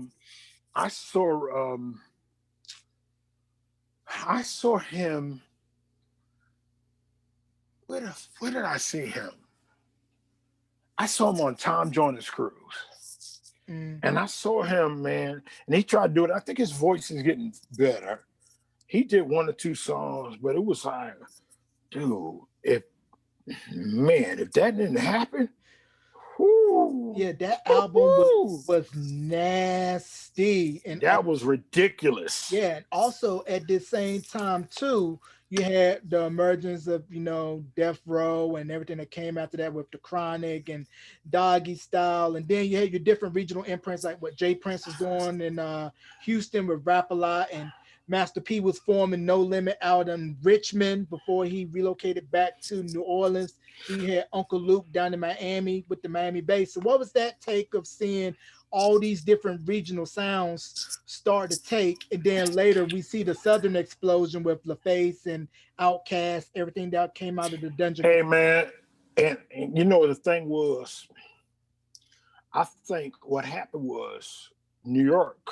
I saw him. Where did I see him? I saw him on Tom Joyner's cruise. And I saw him, man, and he tried to do it. I think his voice is getting better. He did one or two songs, but it was like, dude, if that didn't happen, whoo, Yeah, that album was nasty, and that was ridiculous. yeah, and also at the same time too, you had the emergence of Death Row and everything that came after that with the Chronic and Doggy Style, and then you had your different regional imprints like what Jay Prince was doing in Houston with Rap a Lot, and Master P was forming No Limit out in Richmond before he relocated back to New Orleans. He had Uncle Luke down in Miami with the Miami Bass. So what was that take of seeing all these different regional sounds start to take, and then later we see the Southern explosion with LaFace and Outkast, everything that came out of the Dungeon. Hey, man, and you know the thing was, I think what happened was New York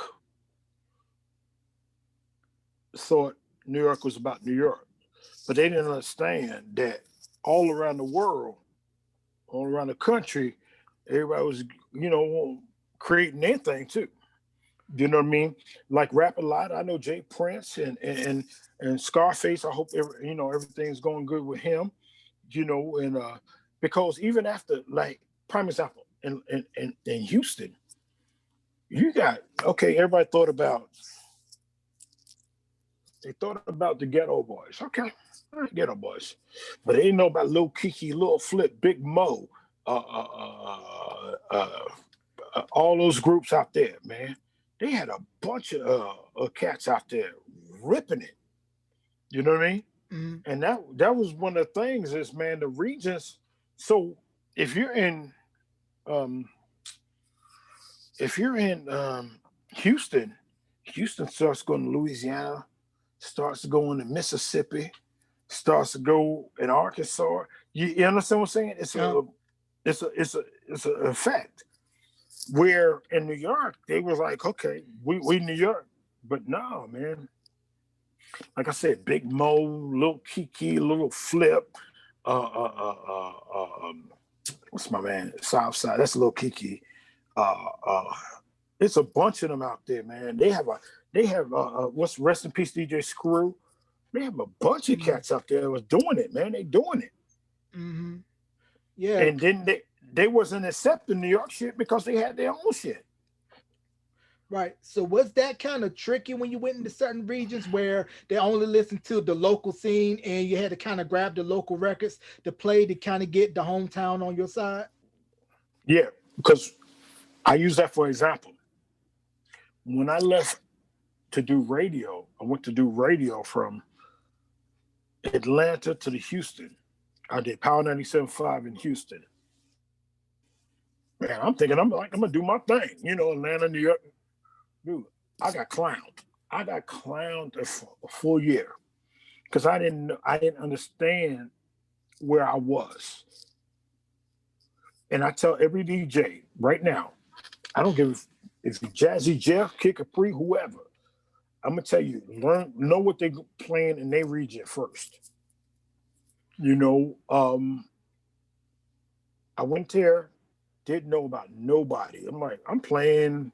thought New York was about New York, but they didn't understand that all around the world, all around the country, everybody was, creating their thing too. You know what I mean? Like Rap a Lot. I know Jay Prince and Scarface. I hope everything's going good with him. And because even after, like, prime example in Houston, you got, okay, everybody thought about the Ghetto Boys. Okay, all right, Ghetto Boys, but they didn't know about Lil Kiki, Lil Flip, Big Mo, all those groups out there, man. They had a bunch of cats out there ripping it. You know what I mean? Mm-hmm. And that was one of the things is, man, the regions. So if you're in um, Houston, Houston starts going to Louisiana, starts to go into Mississippi, starts to go in Arkansas. You understand what I'm saying? It's a effect. Where in New York they was like, okay, we New York, but no, man. Like I said, Big Mo, Little Kiki, Little Flip, what's my man? Southside. That's Little Kiki. Uh, uh, it's a bunch of them out there, man. They have what's rest in peace, DJ Screw. They have a bunch of cats out there that was doing it, man. They doing it. Mm-hmm. Yeah. And then they wasn't accepting New York shit because they had their own shit. Right. So was that kind of tricky when you went into certain regions where they only listened to the local scene and you had to kind of grab the local records to play to kind of get the hometown on your side? Yeah, because I use that for example. When I left to do radio, I went to do radio from Atlanta to the Houston. I did Power 97.5 in Houston. Man, I'm thinking I'm gonna do my thing. Atlanta, New York. Dude, I got clowned. I got clowned a full year because I didn't understand where I was. And I tell every DJ right now, I don't give if Jazzy Jeff, Kid Capri, whoever. I'm gonna tell you, know what they playing in their region first. I went there, didn't know about nobody. I'm like, I'm playing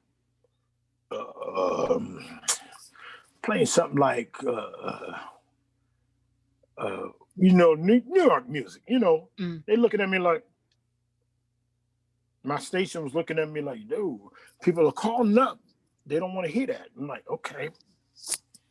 something like New York music. Mm. They looking at me like, my station was looking at me like, dude, people are calling up. They don't want to hear that. I'm like, okay.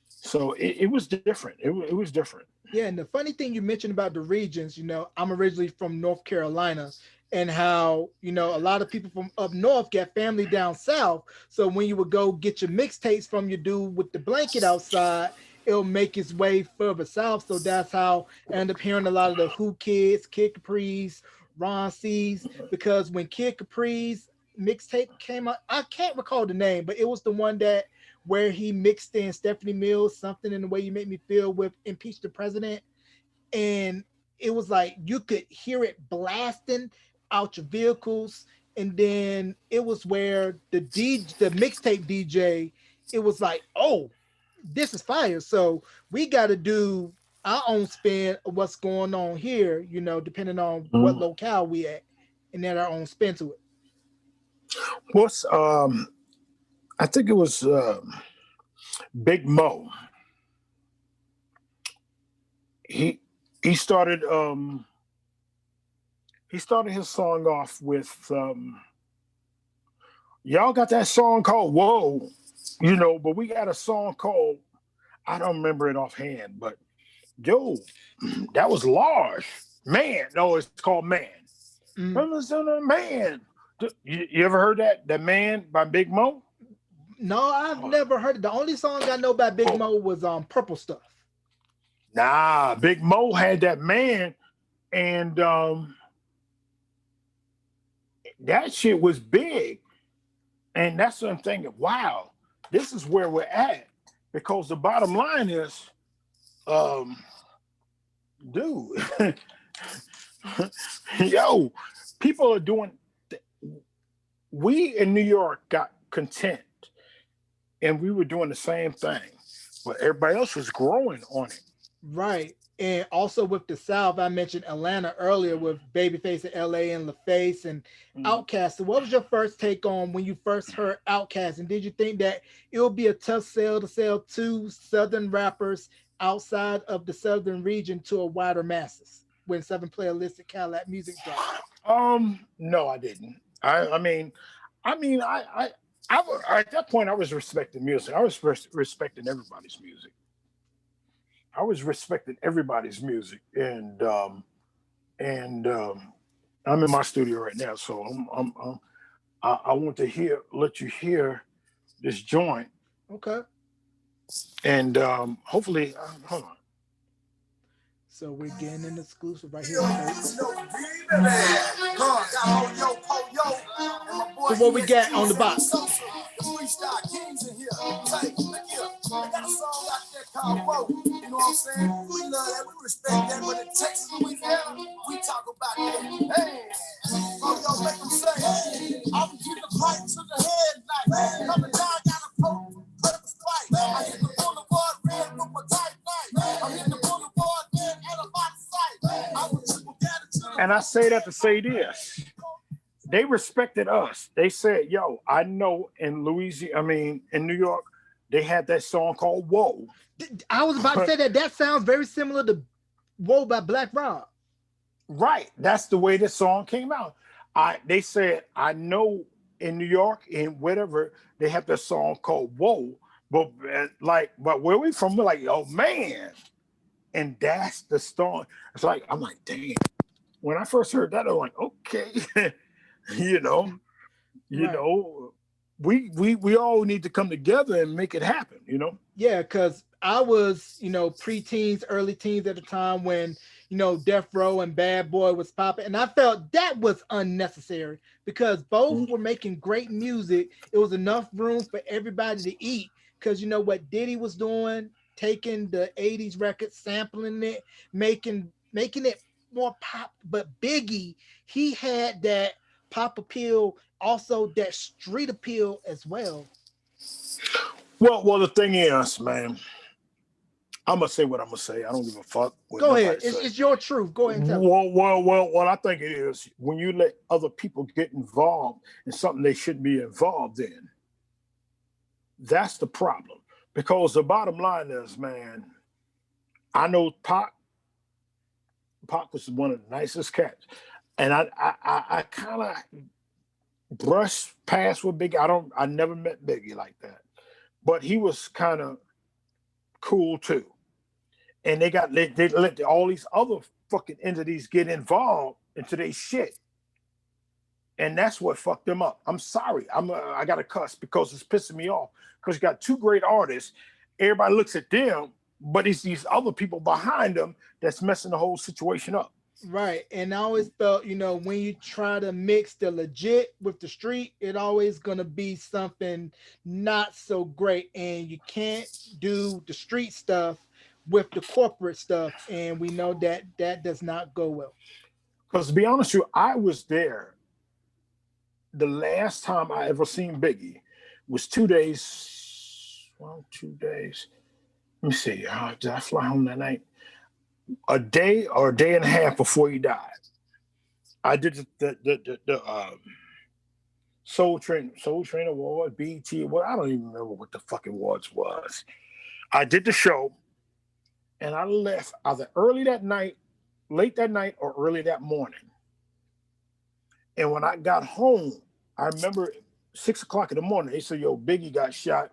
So it was different. It was different. Yeah, and the funny thing you mentioned about the regions, I'm originally from North Carolina, and how, a lot of people from up north got family down south. So when you would go get your mixtapes from your dude with the blanket outside, it'll make its way further south. So that's how I end up hearing a lot of the Who Kids, Kid Caprice, Ron C's, because when Kid Caprice mixtape came out, I can't recall the name, but it was the one that where he mixed in Stephanie Mills, something in the way you make me feel with impeach the president. And it was like you could hear it blasting out your vehicles. And then it was where the mixtape DJ, it was like, oh, this is fire. So we got to do our own spin of what's going on here, depending on what Mhm. locale we at, and then our own spin to it. What's I think it was Big Mo. He he started he started his song off with y'all got that song called Whoa, but we got a song called, I don't remember it offhand, but yo, that was large. Man, no, it's called Man. Mm. Man. You ever heard that Man by Big Mo? No, I've never heard it. The only song I know by Big Mo was Purple Stuff. Nah, Big Mo had that Man, and that shit was big. And that's what I'm thinking. Wow, this is where we're at. Because the bottom line is, dude, yo, people are doing. We in New York got content, and we were doing the same thing, but everybody else was growing on it. Right. And also with the South, I mentioned Atlanta earlier with Babyface in LA and LaFace and Mhm. Outkast. So what was your first take on when you first heard Outkast? And did you think that it would be a tough sell to sell to Southern rappers outside of the Southern region to a wider masses when Southern Playalistic Cadillac music dropped? No, I didn't. At that point I was respecting music. I was respecting everybody's music. I was respecting everybody's music, and I'm in my studio right now, so I want to let you hear this joint, Okay. and hopefully, hold on. So we're getting an exclusive right here, folks. So what we got on the box? Freestyle Kings in here. Take, look here. They got a song out there called Whoa. You know what I'm saying? We love that. We respect that. But in Texas, Louisiana, we talk about that. Hey. So yo, make them say, hey. I'm getting the pipe to the head like coming down, got a purpose fight. I hit the boulevard red with my tight knife. I hit the boulevard red at a box sight. I was triple down. And I say that to say this. They respected us. They said, yo, I know in in New York, they had that song called Whoa. I was about to say that sounds very similar to Whoa by Black Rob. Right. That's the way the song came out. They said, I know in New York and whatever, they have that song called Whoa. But where we from, we're like, oh man. And that's the song. I'm like, damn. When I first heard that, I was like, okay. you know, you right. know, we all need to come together and make it happen, Yeah, because I was, pre-teens, early teens at the time when, Death Row and Bad Boy was popping. And I felt that was unnecessary because both were making great music. It was enough room for everybody to eat. Because you know what Diddy was doing, taking the 80s record, sampling it, making it more pop. But Biggie, he had that pop appeal, also that street appeal as well. Well, the thing is, man, I'm gonna say what I'm gonna say. I don't give a fuck what Go ahead. nobody says. It's your truth. Go ahead and tell it. Well, what I think it is when you let other people get involved in something they shouldn't be involved in. That's the problem. Because the bottom line is, man, I know Pac Pac was one of the nicest cats, and I kind of brushed past with Biggie. I never met Biggie like that, but he was kind of cool too. And they let all these other fucking entities get involved into their shit, and that's what fucked them up. I'm sorry, I got to cuss because it's pissing me off because you got two great artists. Everybody looks at them, but it's these other people behind them that's messing the whole situation up. Right. And I always felt, when you try to mix the legit with the street, it always gonna be something not so great. And you can't do the street stuff with the corporate stuff. And we know that that does not go well. Because to be honest with you, I was there. The last time I ever seen Biggie was 2 days. Well, 2 days. Let me see. Did I fly home that night? A day or a day and a half before he died. I did the Soul Train Award, BET Award. I don't even remember what the fucking awards was. I did the show, and I left either early that night, late that night, or early that morning. And when I got home, I remember 6 o'clock in the morning. They said, "Yo, Biggie got shot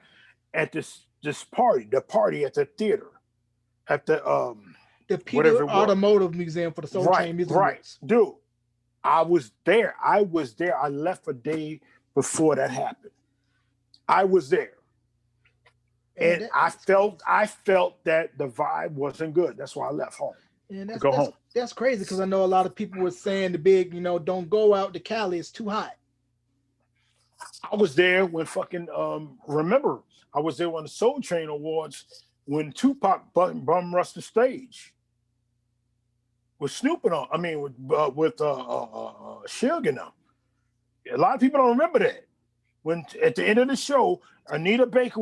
at this party, the party at the theater, at the Peter Automotive Museum for the Soul Train Music Awards." Dude, I was there. I left a day before that happened. I was there. And I felt that the vibe wasn't good. That's why I left home. And to go home. That's crazy because I know a lot of people were saying the big, don't go out to Cali, it's too hot. I was there when fucking remember, I was there on the Soul Train Awards when Tupac bum rushed the stage. With Snoop on, I mean, with Suge and them. A lot of people don't remember that. When at the end of the show, Anita Baker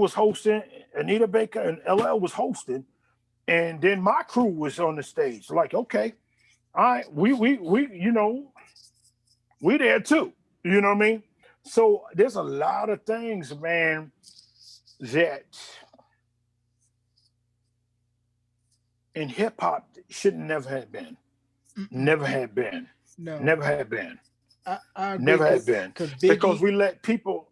and LL was hosting, and then my crew was on the stage. Like, okay, all right, we there too. You know what I mean? So there's a lot of things, man, that in hip hop should never have been. Never had been. No. Never had been. I agree, never had been. Because we let people,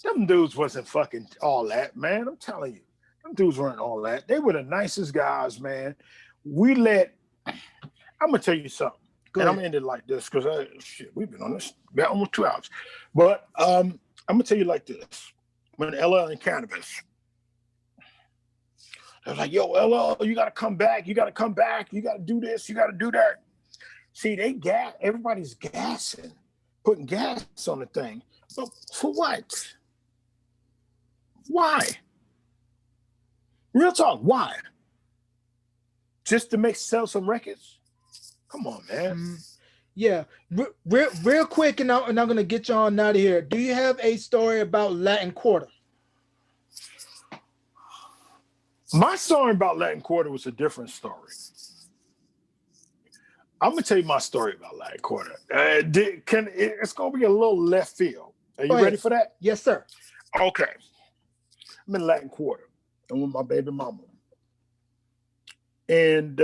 them dudes wasn't fucking all that, man. I'm telling you. Them dudes weren't all that. They were the nicest guys, man. I'm going to tell you something. I'm going to end it like this because we've been on this about almost 2 hours. But I'm going to tell you like this. When LL and Cannabis, I was like, yo, LL, you got to come back. You got to come back. You got to do this. You got to do that. See, everybody's gassing, putting gas on the thing. But for what? Why? Real talk, why? Just to sell some records? Come on, man. Yeah. Real quick, and I'm going to get you on out of here. Do you have a story about Latin Quarter? My story about Latin Quarter was a different story. I'm going to tell you my story about Latin Quarter. It's going to be a little left field. Are you ready for that? Yes, sir. Okay. I'm in Latin Quarter. I'm with my baby mama. And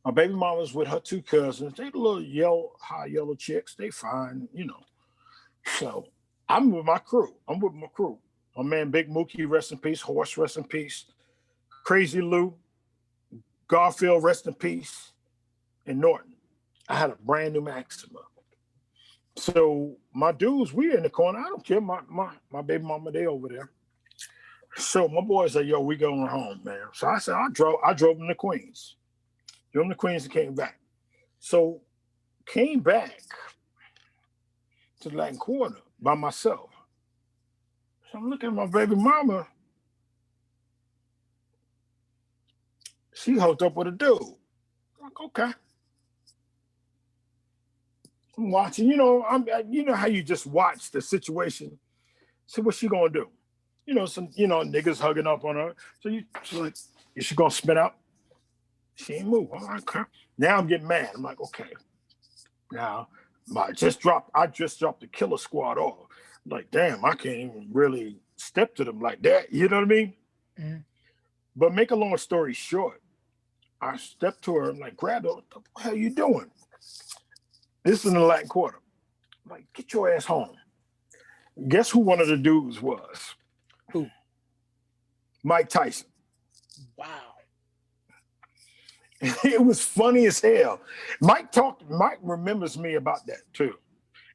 my baby mama's with her two cousins. They little high yellow chicks. They fine, So I'm with my crew. My man Big Mookie, rest in peace. Horse, rest in peace. Crazy Lou, Garfield, rest in peace. And Norton. I had a brand new Maxima. So my dudes, we in the corner. I don't care. My baby mama, they over there. So my boys like, yo, we going home, man. So I said, I drove them to Queens. Drove them to Queens and came back. So came back to the Latin Quarter by myself. So I'm looking at my baby mama. She hooked up with a dude. I'm like, okay. I'm watching, you know how you just watch the situation. So what's she gonna do? Some niggas hugging up on her. So she's like, is she gonna spin out? She ain't move. I'm like, okay. Now I'm getting mad. I'm like, okay. Now I just dropped the Killer Squad off. I'm like, damn, I can't even really step to them like that. You know what I mean? Mm-hmm. But make a long story short, I stepped to her and like grabbed her. What the hell you doing? This is in the Latin Quarter. I'm like, get your ass home. Guess who one of the dudes was? Who? Mike Tyson. Wow. It was funny as hell. Mike remembers me about that too.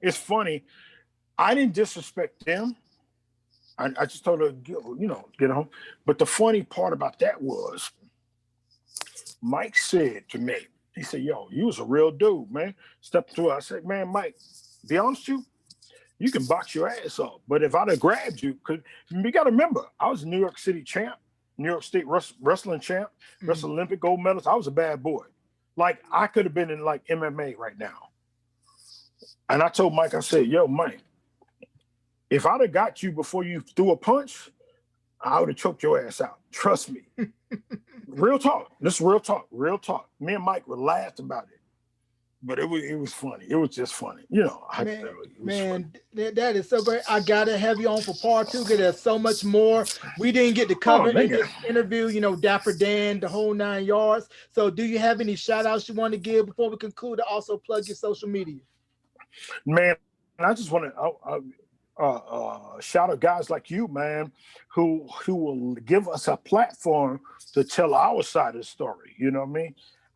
It's funny. I didn't disrespect them. I just told her, get home. But the funny part about that was Mike said to me, he said, yo, you was a real dude, man. Stepped to her. I said, man, Mike, be honest with you, you can box your ass off. But if I'd have grabbed you, because you got to remember, I was a New York City champ, New York State wrestling champ, wrestling Olympic gold medalist. I was a bad boy. Like, I could have been in like MMA right now. And I told Mike, I said, yo, Mike, if I'd have got you before you threw a punch, I would have choked your ass out. Trust me. Real talk. This is real talk. Real talk. Me and Mike were laughed about it. But it was funny. It was just funny. Man, that is so great. I gotta have you on for part 2 because there's so much more we didn't get to cover in this interview. Dapper Dan, the whole 9 yards. So, do you have any shout outs you want to give before we conclude? To also plug your social media. Man, I just want to shout out guys like you, man, who will give us a platform to tell our side of the story. You know what I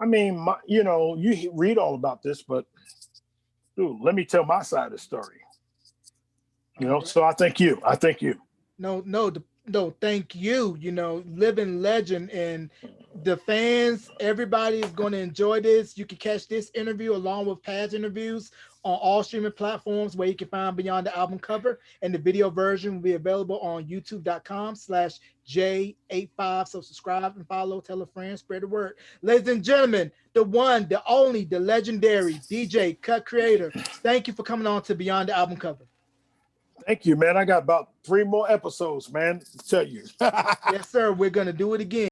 mean? You read all about this, but dude, let me tell my side of the story. So I thank you. No, thank you. Living legend, and the fans, everybody is going to enjoy this. You can catch this interview along with past interviews on all streaming platforms where you can find Beyond the Album Cover, and the video version will be available on youtube.com/J85. So subscribe and follow, tell a friend, spread the word. Ladies and gentlemen, the one, the only, the legendary DJ Cut Creator. Thank you for coming on to Beyond the Album Cover. Thank you, man. I got about 3 more episodes, man, to tell you. Yes, sir. We're going to do it again.